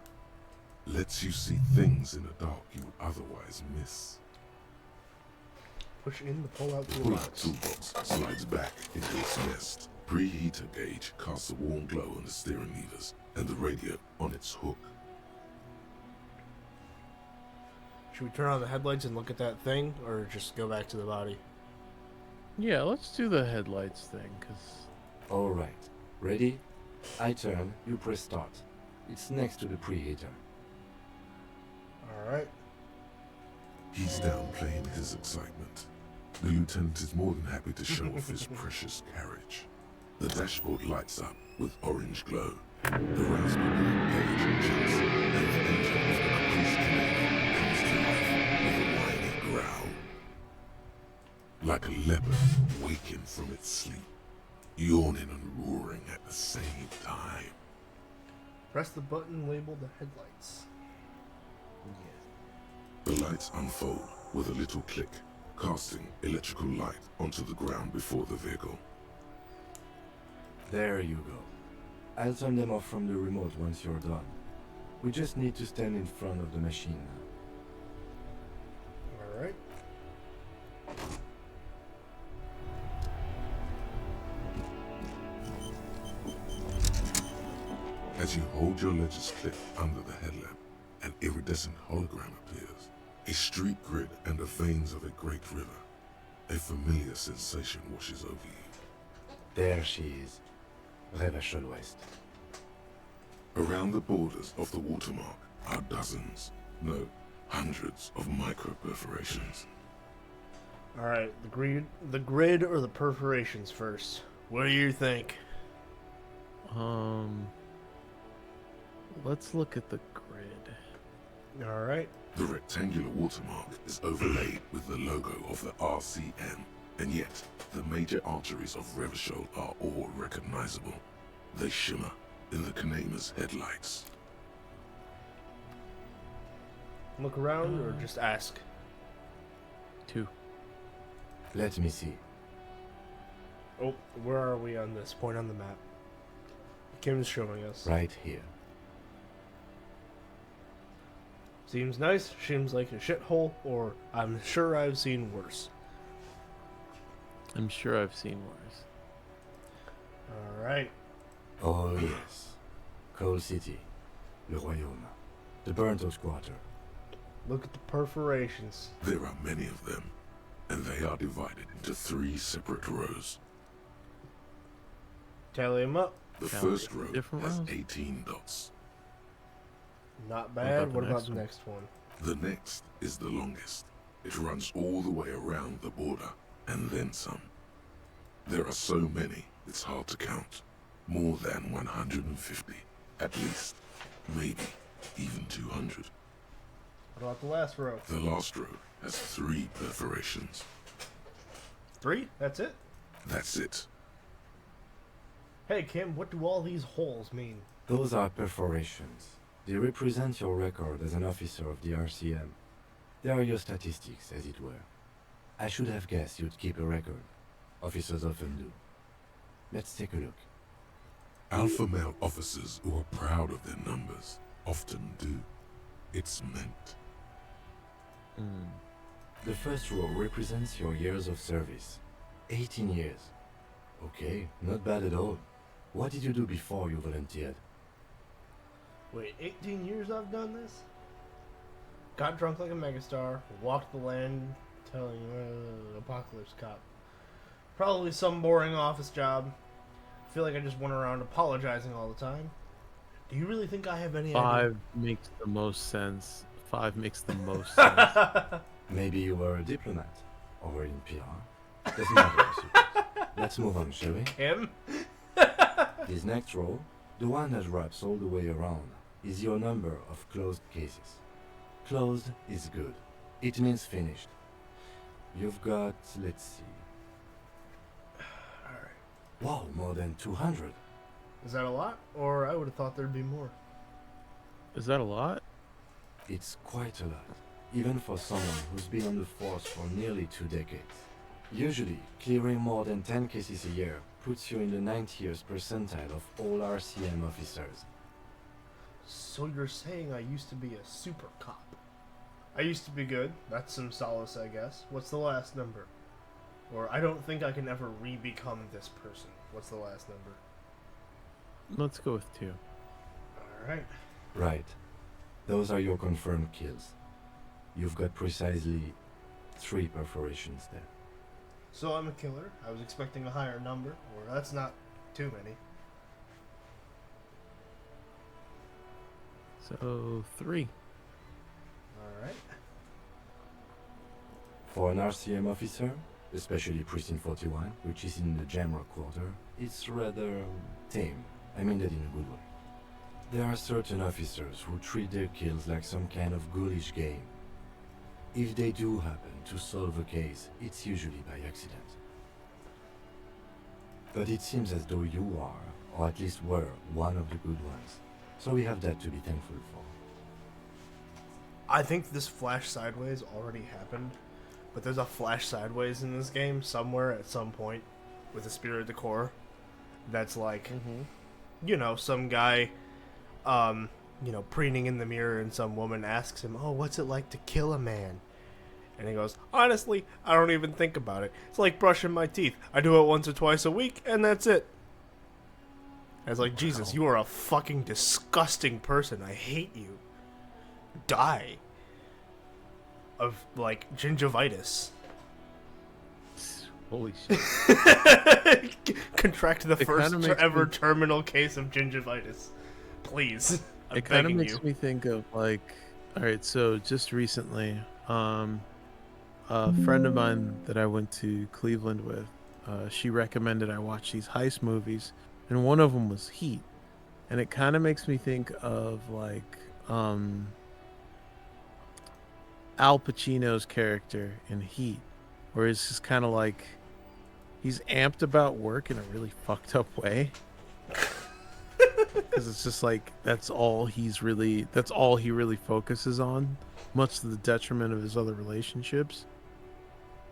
Lets you see things in the dark you would otherwise miss. Push in the pull-out The pull-out toolbox. toolbox slides back into its nest. Preheater gauge casts a warm glow on the steering levers and the radio on its hook. Should we turn on the headlights and look at that thing, or just go back to the body? Yeah, let's do the headlights thing, because... Alright. Ready? I turn, you press start. It's next to the preheater. Alright. He's downplaying his excitement. The lieutenant is more than happy to show off his precious carriage. The dashboard lights up with orange glow. The raspberry page jumps, and the engine of the caprice commander comes to life with a whiny growl. Like a leopard waking from its sleep, yawning and roaring at the same time. Press the button labeled the headlights. The lights unfold with a little click, casting electrical light onto the ground before the vehicle. There you go. I'll turn them off from the remote once you're done. We just need to stand in front of the machine now. Alright. As you hold your ledger's clip under the headlamp, an iridescent hologram appears. A street grid and the veins of a great river. A familiar sensation washes over you. There she is. Revachol West. Around the borders of the watermark are dozens, no, hundreds of micro-perforations. Alright, the grid or the perforations first. What do you think? Let's look at the grid. Alright. The rectangular watermark is overlaid with the logo of the RCM, and yet the major arteries of Revachol are all recognizable. They shimmer in the Kanema's headlights. Look around or just ask? 2. Let me see. Oh, where are we on this point on the map? Kim's showing us. Right here. Seems nice, seems like a shithole, or I'm sure I've seen worse. I'm sure I've seen worse. Alright. Oh yes. Coal City. Le Royaume. The burnt-out quarter. Look at the perforations. There are many of them, and they are divided into 3 separate rows. Tally them up. The Count first row different has rows? 18 dots. Not bad. What about next the one? next one? The next is the longest. It runs all the way around the border, and then some. There are so many, it's hard to count. More than 150, at least. Maybe even 200. What about the last row? The last row has 3 perforations. 3? That's it? That's it. Hey Kim, what do all these holes mean? Those are perforations. They represent your record as an officer of the RCM. They are your statistics, as it were. I should have guessed you'd keep a record. Officers often do. Let's take a look. Alpha male officers who are proud of their numbers often do. It's meant. The first row represents your years of service. 18 years. Okay, not bad at all. What did you do before you volunteered? Wait, 18 years I've done this? Got drunk like a megastar, walked the land telling apocalypse cop. Probably some boring office job. Feel like I just went around apologizing all the time. Do you really think I have any 5 makes the most sense. 5 makes the most sense. idea? Maybe you were a diplomat. Or in PR. Doesn't matter, I suppose. Let's move on, shall we? Him? This next row, the one that wraps all the way around, is your number of closed cases. Closed is good. It means finished. You've got, let's see. Alright. Wow, more than 200. Is that a lot? Or I would have thought there'd be more. Is that a lot? It's quite a lot, even for someone who's been on the force for nearly 2 decades. Usually, clearing more than 10 cases a year puts you in the 90th percentile of all RCM officers. So you're saying I used to be a super cop? I used to be good. That's some solace, I guess. What's the last number? Or I don't think I can ever re-become this person. What's the last number? Let's go with 2. Alright. Right. Those are your confirmed kills. You've got precisely 3 perforations there. So I'm a killer. I was expecting a higher number, or that's not too many. So 3. Alright. For an RCM officer, especially Precinct 41, which is in the Jamrock quarter, it's rather tame. I mean that in a good way. There are certain officers who treat their kills like some kind of ghoulish game. If they do happen to solve a case, it's usually by accident. But it seems as though you are, or at least were, one of the good ones. So we have that to be thankful for. I think this flash sideways already happened, but there's a flash sideways in this game somewhere at some point with the Spirit of the Core that's like, you know, some guy, you know, preening in the mirror and some woman asks him, oh, what's it like to kill a man? And he goes, honestly, I don't even think about it. It's like brushing my teeth. I do it once or twice a week, and that's it. I was like, Jesus, you are a fucking disgusting person. I hate you. Die. Of, like, gingivitis. Holy shit. Contract the It first kinda ever makes me- terminal case of gingivitis. Please. I'm It kind of begging makes you. me think of like, all right, so just recently, a friend of mine that I went to Cleveland with, she recommended I watch these heist movies, and one of them was Heat, and it kind of makes me think of like Al Pacino's character in Heat, where it's just kind of like he's amped about work in a really fucked up way. Because it's just like that's all he really focuses on, much to the detriment of his other relationships.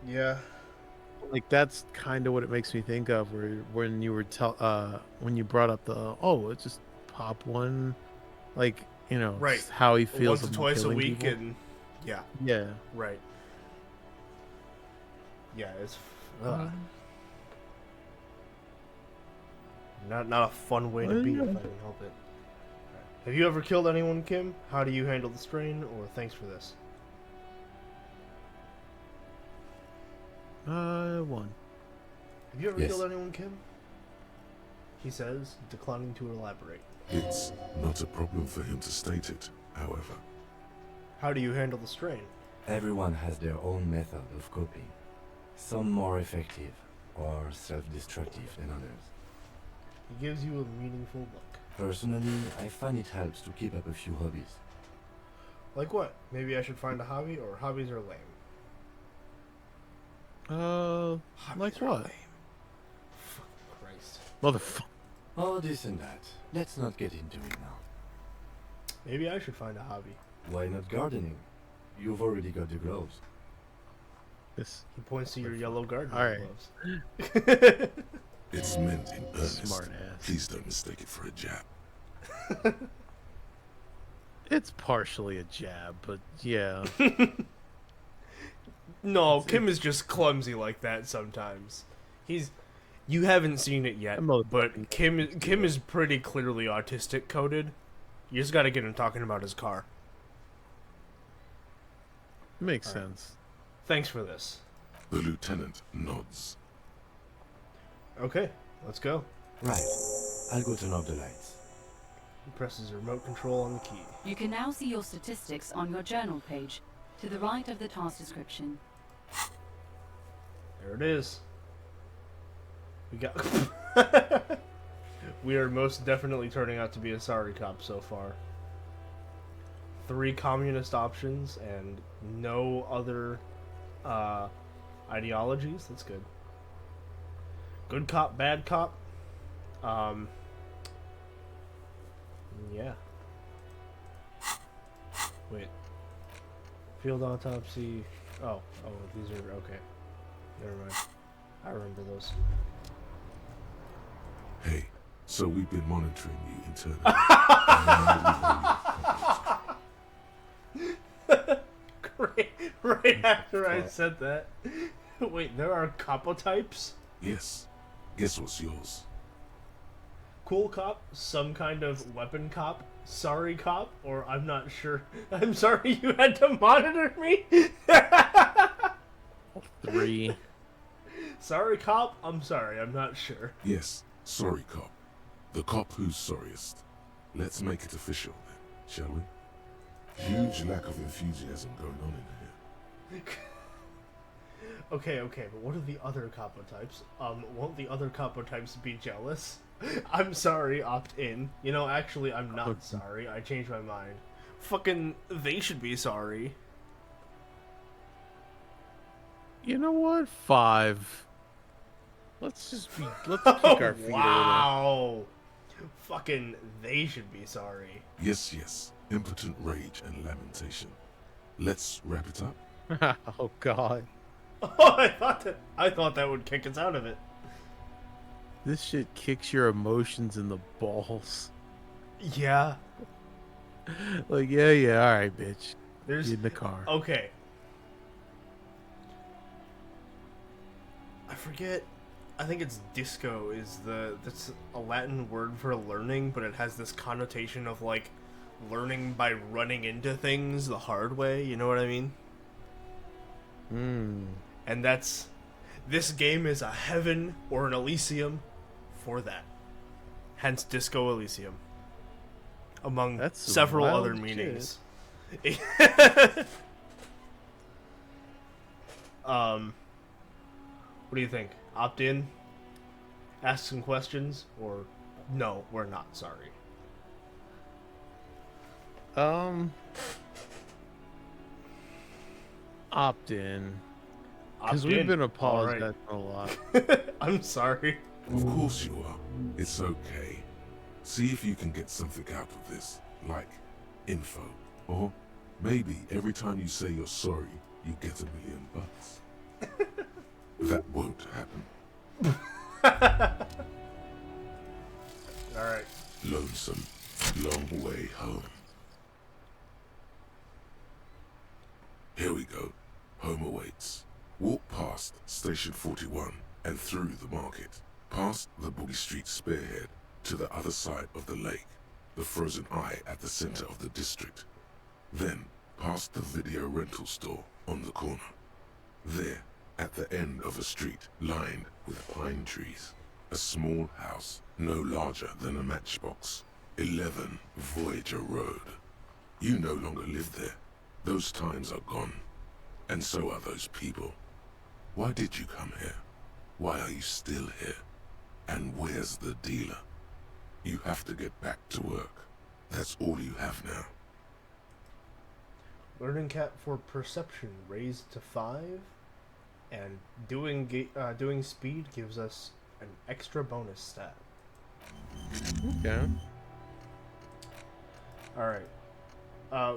Yeah. Like that's kind of what it makes me think of, where when you were when you brought up it's just pop one, like, you know, Right. just how he feels Once or about twice a killing week, people. and yeah. Yeah. Right. Yeah, it's not a fun way to be if I can help it. Have you ever killed anyone, Kim? How do you handle the strain? Or thanks for this. 1. Have you ever Yes. killed anyone, Kim? He says, declining to elaborate. It's not a problem for him to state it, however. How do you handle the strain? Everyone has their own method of coping. Some more effective or self-destructive than others. He gives you a meaningful look. Personally, I find it helps to keep up a few hobbies. Like what? Maybe I should find a hobby, or hobbies are lame. Like what? Fucking Christ. Motherfucker. Oh, this and that. Let's not get into it now. Maybe I should find a hobby. Why not gardening? You've already got the gloves. This He points to your yellow garden All right. gloves. It's meant in earnest. Smart ass. Please don't mistake it for a jab. It's partially a jab, but yeah. No, Kim is just clumsy like that sometimes. You haven't seen it yet, but Kim is pretty clearly autistic coded. You just gotta get him talking about his car. Makes All right. sense. Thanks for this. The lieutenant nods. Okay, let's go. Right. I'll go turn off the lights. He presses remote control on the key. You can now see your statistics on your journal page, to the right of the task description. There it is. We got. We are most definitely turning out to be a sorry cop so far. 3 communist options and no other ideologies. That's good. Good cop, bad cop. Yeah. Wait. Field autopsy. Oh, these are okay. Never mind. I remember those. Hey, so we've been monitoring you internally. Great. Right after I said that. Wait, there are capotypes? Yes. Guess what's yours? Cool cop, some kind of weapon cop, sorry cop, or I'm not sure. I'm sorry you had to monitor me? 3. Sorry, cop? I'm sorry, I'm not sure. Yes, sorry, cop. The cop who's sorriest. Let's make it official then, shall we? Huge lack of enthusiasm going on in here. Okay, but what are the other capo types? Won't the other capo types be jealous? I'm sorry, opt in. You know, actually, I'm not sorry. I changed my mind. Fucking, they should be sorry. You know what? 5. Let's kick our feet a little. Wow. Fucking, they should be sorry. Yes. Impotent rage and lamentation. Let's wrap it up. Oh God. Oh, I thought that would kick us out of it. This shit kicks your emotions in the balls. Yeah. Like, yeah, alright, bitch. There's Get in the car. Okay. I forget. I think it's disco that's a Latin word for learning, but it has this connotation of like learning by running into things the hard way, you know what I mean? And this game is a heaven or an Elysium for that. Hence Disco Elysium. Among several other meanings. What do you think? Opt in? Ask some questions? Or no, we're not sorry? Opt in. Because we've been apologizing a lot. I'm sorry. Of course you are. It's okay. See if you can get something out of this, like info. Or maybe every time you say you're sorry, you get $1 million. That won't happen. Alright. Lonesome, long way home. Here we go. Home awaits. Walk past Station 41 and through the market, past the Boogie Street spearhead to the other side of the lake, the frozen eye at the center of the district. Then past the video rental store on the corner. There, at the end of a street lined with pine trees, a small house no larger than a matchbox. 11 Voyager Road. You no longer live there. Those times are gone. And so are those people. Why did you come here? Why are you still here? And where's the dealer? You have to get back to work. That's all you have now. Learning cap for perception raised to 5, and doing speed gives us an extra bonus stat. Okay. Alright.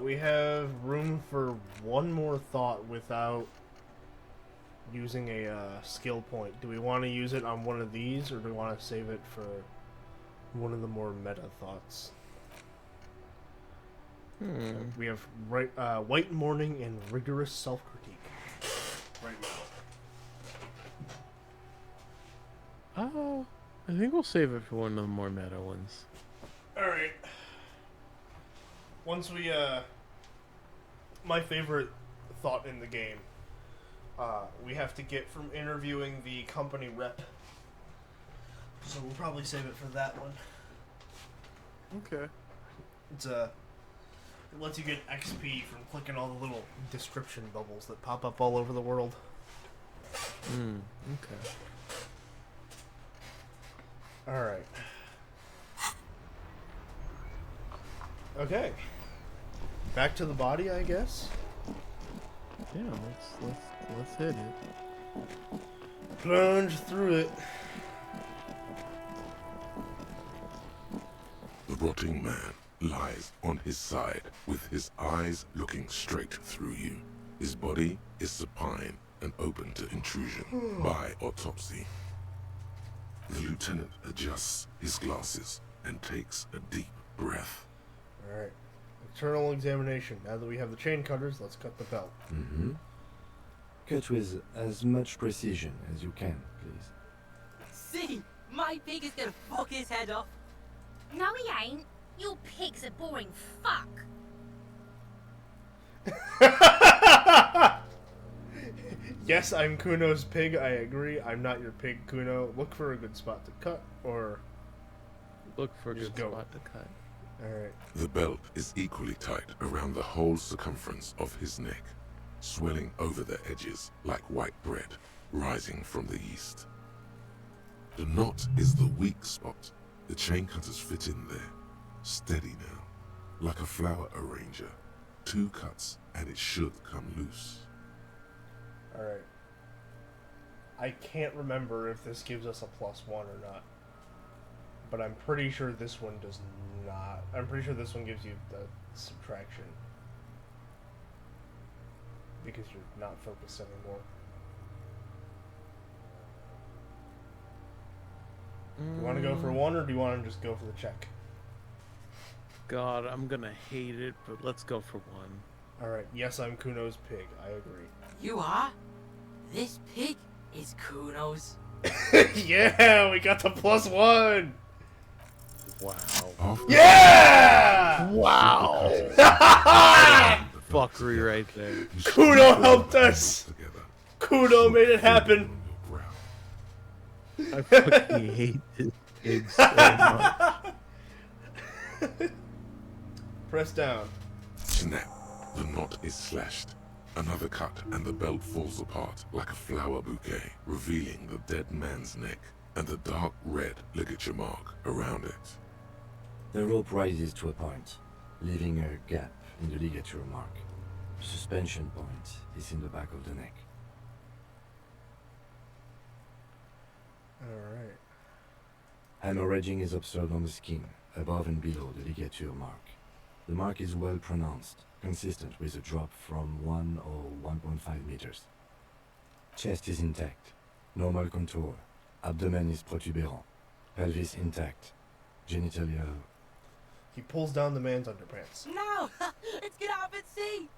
We have room for one more thought without using a skill point. Do we want to use it on one of these, or do we want to save it for one of the more meta thoughts? We have white mourning and rigorous self-critique right now. Oh, I think we'll save it for one of the more meta ones. Alright. Once we, my favorite thought in the game, we have to get from interviewing the company rep. So we'll probably save it for that one. Okay. It lets you get XP from clicking all the little description bubbles that pop up all over the world. Okay. Alright. Okay. Back to the body, I guess. Yeah, let's hit it. Plunge through it. The rotting man lies on his side with his eyes looking straight through you. His body is supine and open to intrusion by autopsy. The lieutenant adjusts his glasses and takes a deep breath. Alright. Internal examination. Now that we have the chain cutters, let's cut the belt. Cut with as much precision as you can, please. See, my pig is gonna fuck his head off. No, he ain't. Your pig's a boring fuck. Yes, I'm Kuno's pig, I agree. I'm not your pig, Kuno. Look for a good spot to cut, or... Look for a Just good go. spot to cut. Alright. The belt is equally tight around the whole circumference of his neck, swelling over the edges like white bread rising from the east. The knot is the weak spot. The chain cutters fit in there, steady now, like a flower arranger. 2 cuts and it should come loose. Alright. I can't remember if this gives us a +1 or not. But I'm pretty sure this one does not. I'm pretty sure this one gives you the subtraction. Because you're not focused anymore. You want to go for 1 or do you want to just go for the check? God, I'm gonna hate it, but let's go for 1. Alright, yes, I'm Kuno's pig. I agree. You are? This pig is Kuno's. Yeah, we got the +1! Wow. Yeah! Wow. Fuckery right there. Kuno helped us! Kuno made it happen! I fucking hate this pig so much. Press down. Snap. The knot is slashed. Another cut and the belt falls apart like a flower bouquet, revealing the dead man's neck and the dark red ligature mark around it. The rope rises to a point, leaving a gap in the ligature mark. The suspension point is in the back of the neck. Alright. Hemorrhaging is observed on the skin, above and below the ligature mark. The mark is well pronounced, consistent with a drop from 1 or 1.5 meters. Chest is intact, normal contour. Abdomen is protuberant, pelvis intact, genitalia... He pulls down the man's underpants. No! Let's get up and see!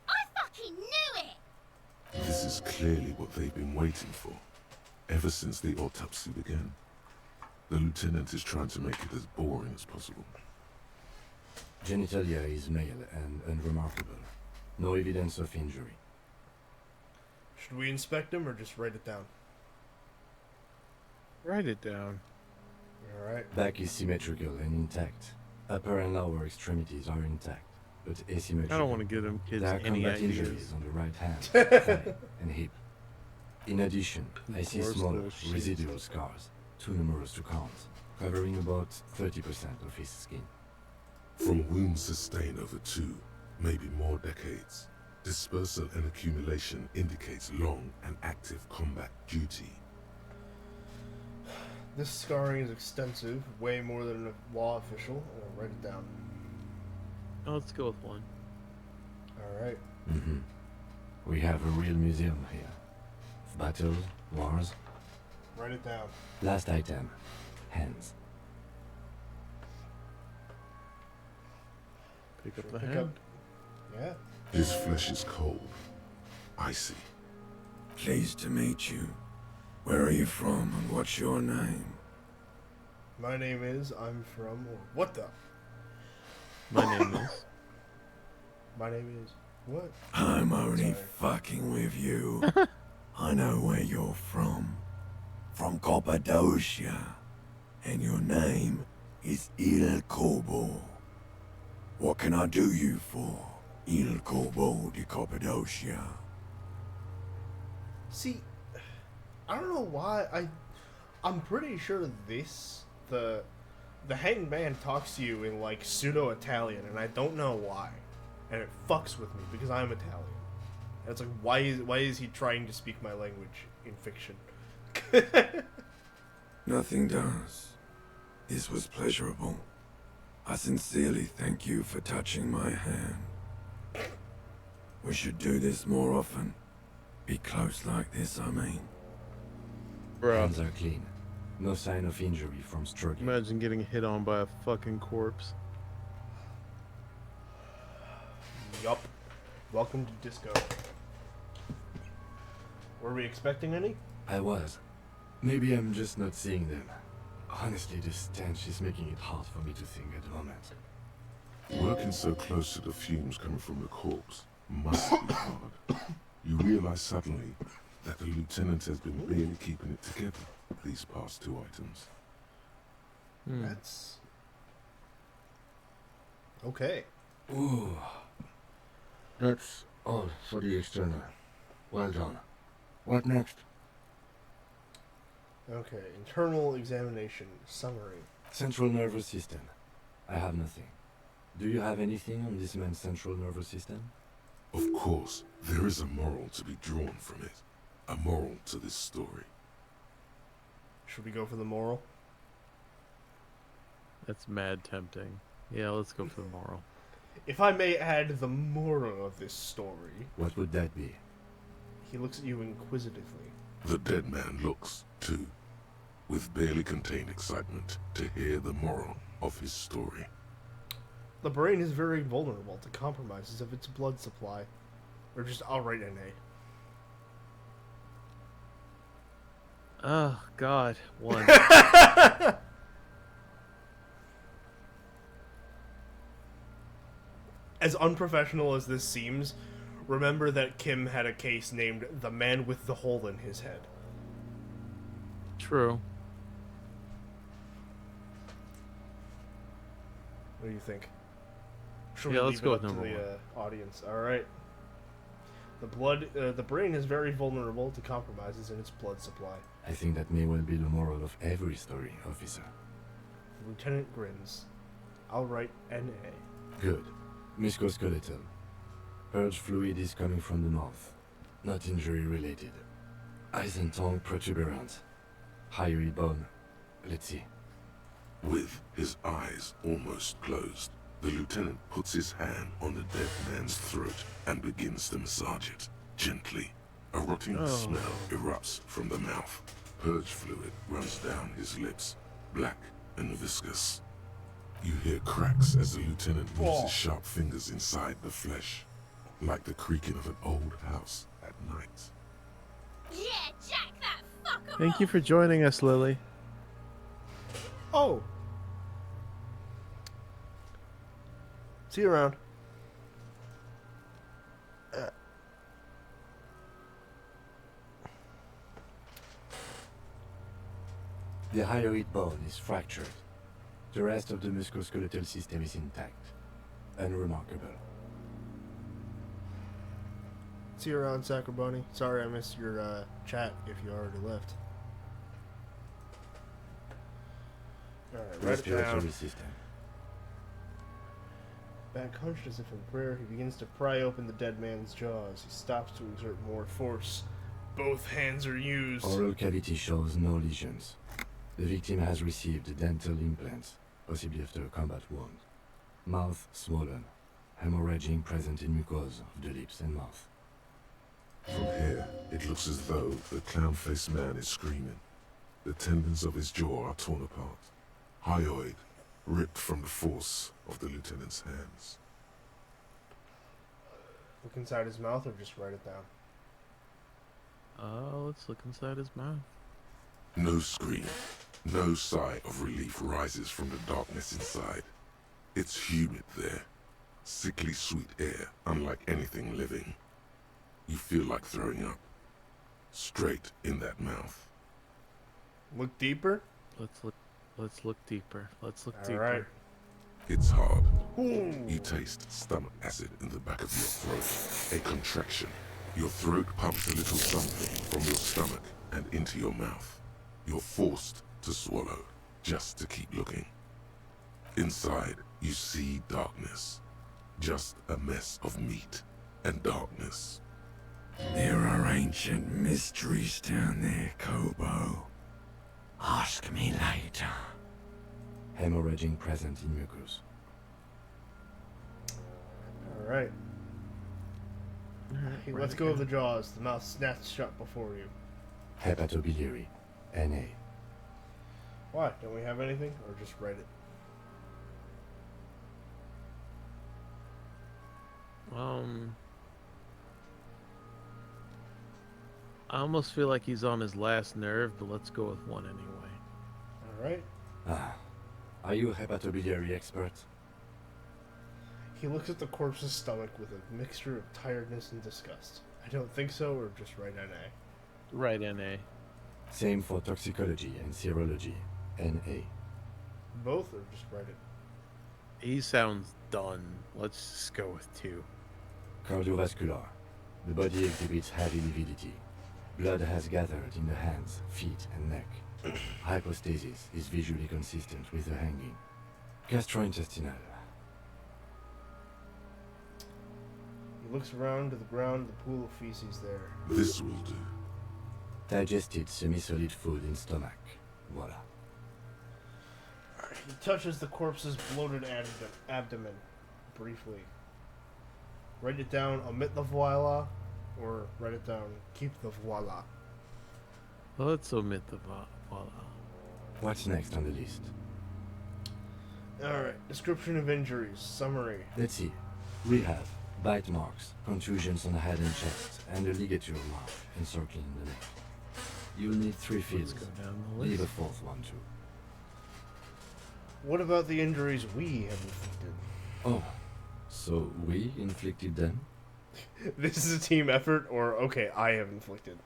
I fucking knew it! This is clearly what they've been waiting for, ever since the autopsy began. The lieutenant is trying to make it as boring as possible. Genitalia is male and unremarkable. No evidence of injury. Should we inspect him or just write it down? Write it down. Alright. Back is symmetrical and intact. Upper and lower extremities are intact, but asymmetrical. I don't want to give them kids There are any combat ideas. injuries on the right hand, thigh, and hip. In addition, I see Gross smaller, little shit. residual scars, too numerous to count, covering about 30% of his skin. From wounds sustained over 2, maybe more decades, dispersal and accumulation indicates long and active combat duty. This scarring is extensive, way more than a law official. I'll write it down. Oh, let's go with 1. Alright. We have a real museum here. Of battles, wars. Write it down. Last item, hands. Pick up Should the pick hand. up- Yeah. His flesh is cold, icy. Pleased to meet you. Where are you from and what's your name? My name is, I'm from, what the? My name is. My name is, what? I'm only Sorry. fucking with you. I know where you're from. From Cappadocia. And your name is Il Corbeau. What can I do you for, Il Corbeau de Cappadocia? See, I don't know why, I'm pretty sure the hanged man talks to you in like pseudo-Italian, and I don't know why. And it fucks with me, because I'm Italian. And it's like, why is he trying to speak my language in fiction? Nothing does. This was pleasurable. I sincerely thank you for touching my hand. We should do this more often. Be close like this, I mean. Bro, Hands are clean. No sign of injury from struggling. imagine getting hit on by a fucking corpse. Yup. Welcome to disco. Were we expecting any? I was. Maybe I'm just not seeing them. Honestly, this stench is making it hard for me to think at the moment. Working so close to the fumes coming from the corpse must be hard. You realize suddenly that the lieutenant has been barely keeping it together these past 2 items. That's okay. Ooh. That's all for the external. Well done. What next? Okay, internal examination summary. Central nervous system. I have nothing. Do you have anything on this man's central nervous system? Of course, there is a moral to be drawn from it. A moral to this story. Should we go for the moral? That's mad tempting. Yeah, let's go for the moral. If I may add the moral of this story, What would that be? he looks at you inquisitively. The dead man looks, too, with barely contained excitement to hear the moral of his story. The brain is very vulnerable to compromises of its blood supply. Or just outright NA. Oh, God. 1. As unprofessional as this seems, remember that Kim had a case named The Man with the Hole in His Head. True. What do you think? Should Yeah, we let's leave go it with up to number the audience? All right. The brain is very vulnerable to compromises in its blood supply. I think that may well be the moral of every story, officer. The lieutenant grins. I'll write NA. Good. Musculoskeletal. Purge fluid is coming from the mouth. Not injury related. Eyes and tongue protuberant. Hyoid bone. Let's see. With his eyes almost closed, the lieutenant puts his hand on the dead man's throat and begins to massage it, gently. A rotting smell erupts from the mouth. Purge fluid runs down his lips, black and viscous. You hear cracks as the lieutenant moves his sharp fingers inside the flesh, like the creaking of an old house at night. Yeah, jack that fucker Thank you off. for joining us, Lily. Oh! See you around. The hyoid bone is fractured. The rest of the musculoskeletal system is intact. Unremarkable. See you around, Sacroboni. Sorry I missed your chat if you already left. Alright, write it Respiratory down. system. Back hunched as if in prayer, he begins to pry open the dead man's jaws. He stops to exert more force. Both hands are used. Oral cavity shows no lesions. The victim has received dental implants, possibly after a combat wound. Mouth swollen. Hemorrhaging present in mucosa of the lips and mouth. From here, it looks as though the clown-faced man is screaming. The tendons of his jaw are torn apart. Hyoid ripped from the force of the lieutenant's hands. Look inside his mouth or just write it down? Let's look inside his mouth. No scream, no sigh of relief rises from the darkness inside. It's humid there. Sickly sweet air, unlike anything living. You feel like throwing up. Straight in that mouth. Look deeper? Let's look deeper. Let's look All deeper. right. It's hard. You taste stomach acid in the back of your throat. A contraction. Your throat pumps a little something from your stomach and into your mouth. You're forced to swallow, just to keep looking. Inside, you see darkness. Just a mess of meat and darkness. There are ancient mysteries down there, Kobo. Ask me later. Hemorrhaging present in mucus. Alright. Hey, let's go with the jaws. The mouth snaps shut before you. Hepatobiliary. NA. Why? Don't we have anything? Or just write it? I almost feel like he's on his last nerve, but let's go with 1 anyway. Alright. Are you a hepatobiliary expert? He looks at the corpse's stomach with a mixture of tiredness and disgust. I don't think so, or just write NA. Right, NA. Same for toxicology and serology. NA. Both, or just write it? He sounds done. Let's just go with 2. Cardiovascular. The body exhibits heavy lividity. Blood has gathered in the hands, feet, and neck. Hypostasis is visually consistent with the hanging. Gastrointestinal. He looks around to the ground, the pool of feces there. This will do. Digested semi-solid food in stomach. Voila. He touches the corpse's bloated abdomen briefly. Write it down, omit the voila, or write it down, keep the voila. Well, let's omit the voila. What's next on the list? Alright, description of injuries, summary. Let's see. We have bite marks, contusions on the head and chest, and a ligature mark encircling the neck. You'll need 3 fields. Let's go down the list. Leave a 4th one too. What about the injuries we have inflicted? Oh, so we inflicted them? This is a team effort, or okay, I have inflicted.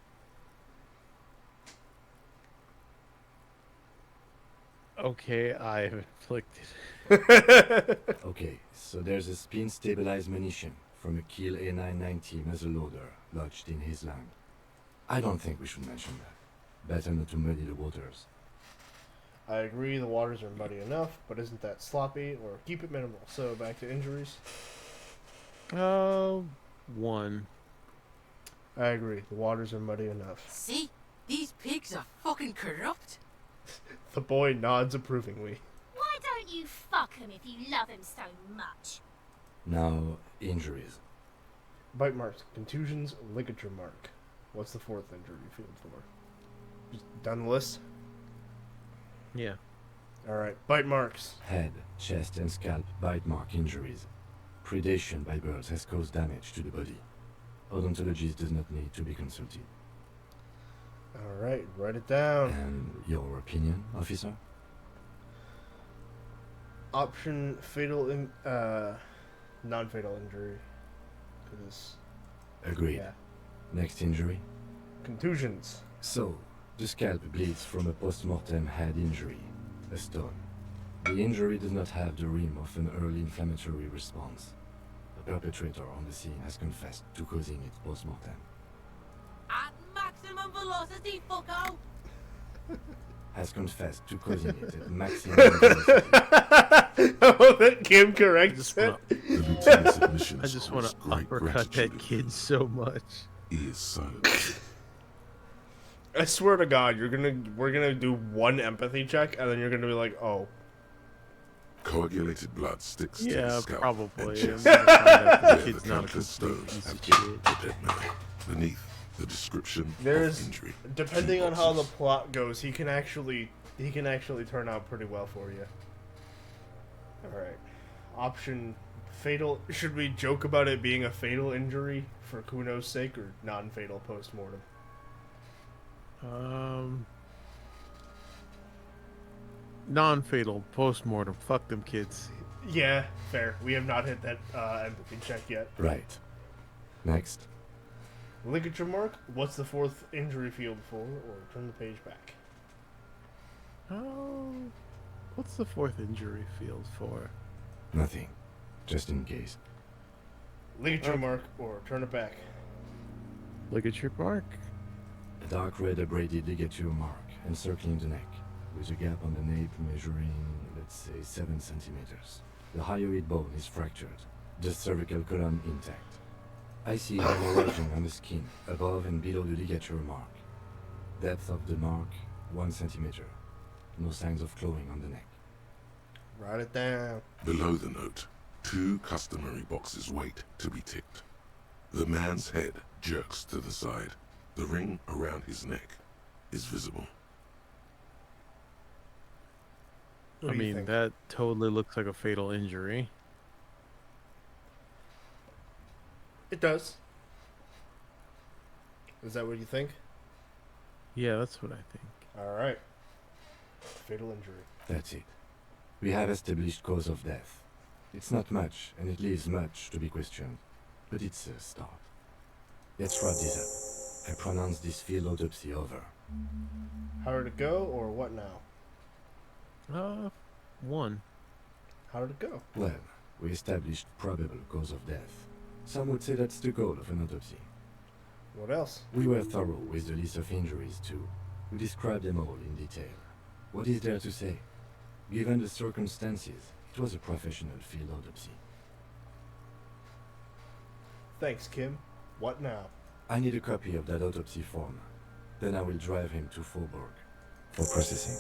Okay, I have inflicted. Okay, so there's a spin-stabilized munition from a Kiel A990 muzzleloader lodged in his lung. I don't think we should mention that. Better not to muddy the waters. I agree the waters are muddy enough, but isn't that sloppy, or keep it minimal. So back to injuries. 1. I agree, the waters are muddy enough. See? These pigs are fucking corrupt. The boy nods approvingly. Why don't you fuck him if you love him so much? Now, injuries. Bite marks, contusions, ligature mark. What's the 4th injury field for? Just done the list? Yeah. Alright, bite marks. Head, chest, and scalp bite mark injuries. Predation by birds has caused damage to the body. Odontologist does not need to be consulted. Alright, write it down. And your opinion, officer? Option fatal non-fatal injury. 'Cause, Agreed. yeah. Next injury? Contusions. So, the scalp bleeds from a post-mortem head injury, a stone. The injury does not have the rim of an early inflammatory response. The perpetrator on the scene has confessed to causing it post-mortem. At maximum velocity, fucko! Has confessed to causing it at maximum velocity. Oh, that Kim corrects it. The lieutenant's admission I just want to scores great uppercut gratitude that of kid him. so much. He is silent. I swear to God, we're gonna do one empathy check, and then you're gonna be like, oh. Coagulated blood sticks to Yeah, the scalp probably. and I'm chest. gonna find out that Where the the kid's not a countless complete stones piece have of killed shit. the dead man. Beneath the description There's, of injury. depending two on how the boxes. plot goes, he can actually turn out pretty well for you. Alright. Option fatal. Should we joke about it being a fatal injury for Kuno's sake, or non-fatal post-mortem? Non-fatal post-mortem. Fuck them kids. Yeah, fair. We have not hit that empathy check yet. Right. Next. Ligature mark. What's the 4th injury field for? Or turn the page back. Oh, what's the 4th injury field for? Nothing. Just in case. Ligature mark, or turn it back. Ligature mark. A dark red abraded ligature mark encircling the neck, with a gap on the nape measuring, let's say, 7 centimeters. The hyoid bone is fractured, the cervical column intact. I see hemorrhaging on the skin, above and below the ligature mark. Depth of the mark, 1 centimeter. No signs of clawing on the neck. Write it down. Below the note, 2 customary boxes wait to be ticked. The man's head jerks to the side. The ring around his neck is visible. What I do you mean, think? that totally looks like a fatal injury. It does. Is that what you think? Yeah, that's what I think. Alright. Fatal injury. That's it. We have established cause of death. It's not much, and it leaves much to be questioned. But it's a start. Let's wrap this up. I pronounce this field autopsy over. How did it go, or what now? One. How did it go? Well, we established probable cause of death. Some would say that's the goal of an autopsy. What else? We were thorough with the list of injuries, too. We described them all in detail. What is there to say? Given the circumstances, it was a professional field autopsy. Thanks, Kim. What now? I need a copy of that autopsy form. Then I will drive him to Faubourg for processing.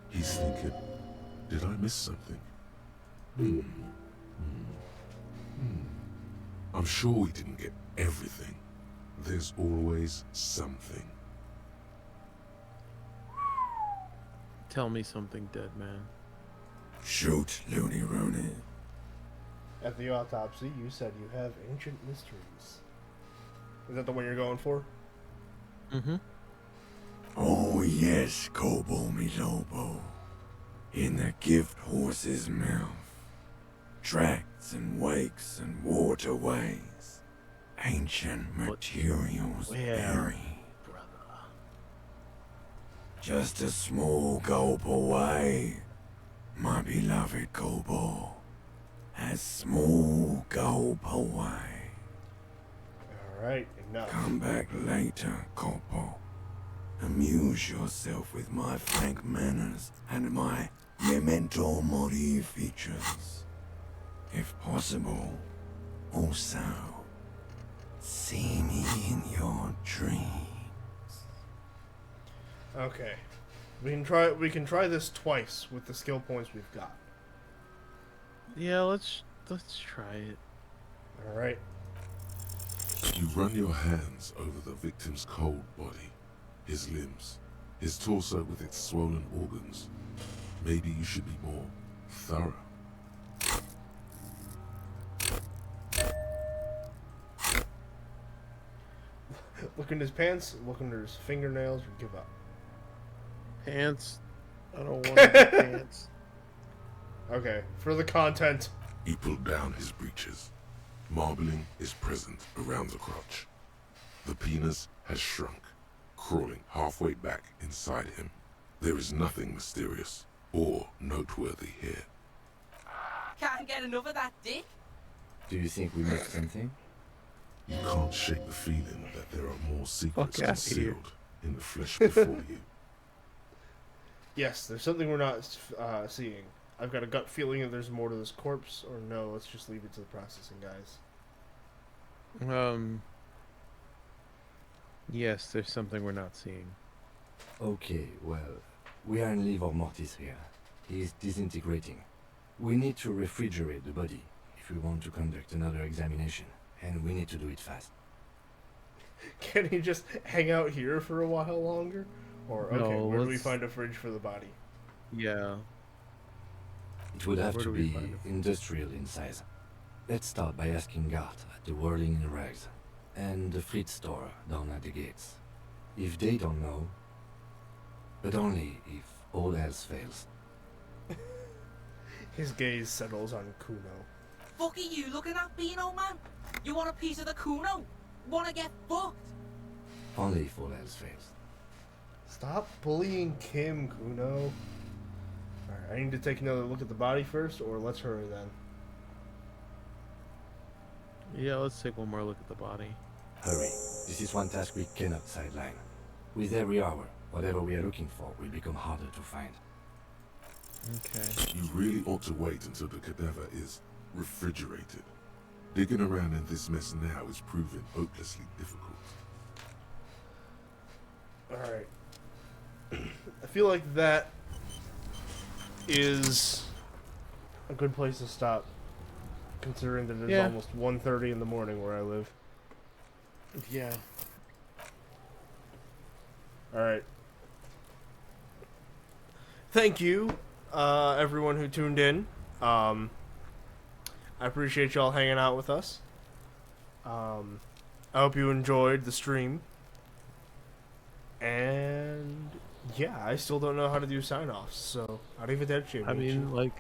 He's thinking, did I miss something? I'm sure we didn't get everything. There's always something. Tell me something, dead man. Shoot, Looney Rooney. At the autopsy, you said you have ancient mysteries. Is that the one you're going for? Mm-hmm. Oh yes, Kobo mi Lobo. In the gift horse's mouth. Tracts and wakes and waterways. Ancient materials buried. Just a small gulp away, my beloved Kobo. A small gulp away. Alright, enough. Come back later, Kobo. Amuse yourself with my frank manners and my memento mori features. If possible, also, see me in your dreams. Okay. We can try this twice with the skill points we've got. Yeah, let's try it. Alright. You run your hands over the victim's cold body, his limbs, his torso with its swollen organs. Maybe you should be more thorough. Look in his pants, look under his fingernails, or give up. Pants. I don't want to do pants. Okay, for the content. He pulled down his breeches. Marbling is present around the crotch. The penis has shrunk, crawling halfway back inside him. There is nothing mysterious or noteworthy here. Can't get enough of that dick. Do you think we missed something? You can't shake the feeling that there are more secrets Fuck outta here. concealed in the flesh before you. Yes, there's something we're not seeing. I've got a gut feeling that there's more to this corpse, or no, let's just leave it to the processing guys. Yes, there's something we're not seeing. Okay, well, we are in livor mortis here. He is disintegrating. We need to refrigerate the body if we want to conduct another examination, and we need to do it fast. Can he just hang out here for a while longer? Or, okay, No, where do we let's- find a fridge for the body? Yeah. It would have Where to do we be find it? industrial in size. Let's start by asking Gart at the Whirling in Rags and the Fritz store down at the gates. If they don't know, but only if all else fails. His gaze settles on Kuno. Fuck are you looking at, Beano man? You want a piece of the Kuno? Wanna get fucked? Only if all else fails. Stop bullying Kim, Kuno. Alright, I need to take another look at the body first, or let's hurry then. Yeah, let's take one more look at the body. Hurry. This is one task we cannot sideline. With every hour, whatever we are looking for will become harder to find. Okay. You really ought to wait until the cadaver is refrigerated. Digging around in this mess now is proving hopelessly difficult. Alright. I feel like that is a good place to stop, considering that it's Yeah. almost 1:30 in the morning where I live. Yeah. Alright. Thank you, everyone who tuned in. I appreciate y'all hanging out with us. I hope you enjoyed the stream. And yeah, I still don't know how to do sign-offs, so arrivederci. I mean, amici. like,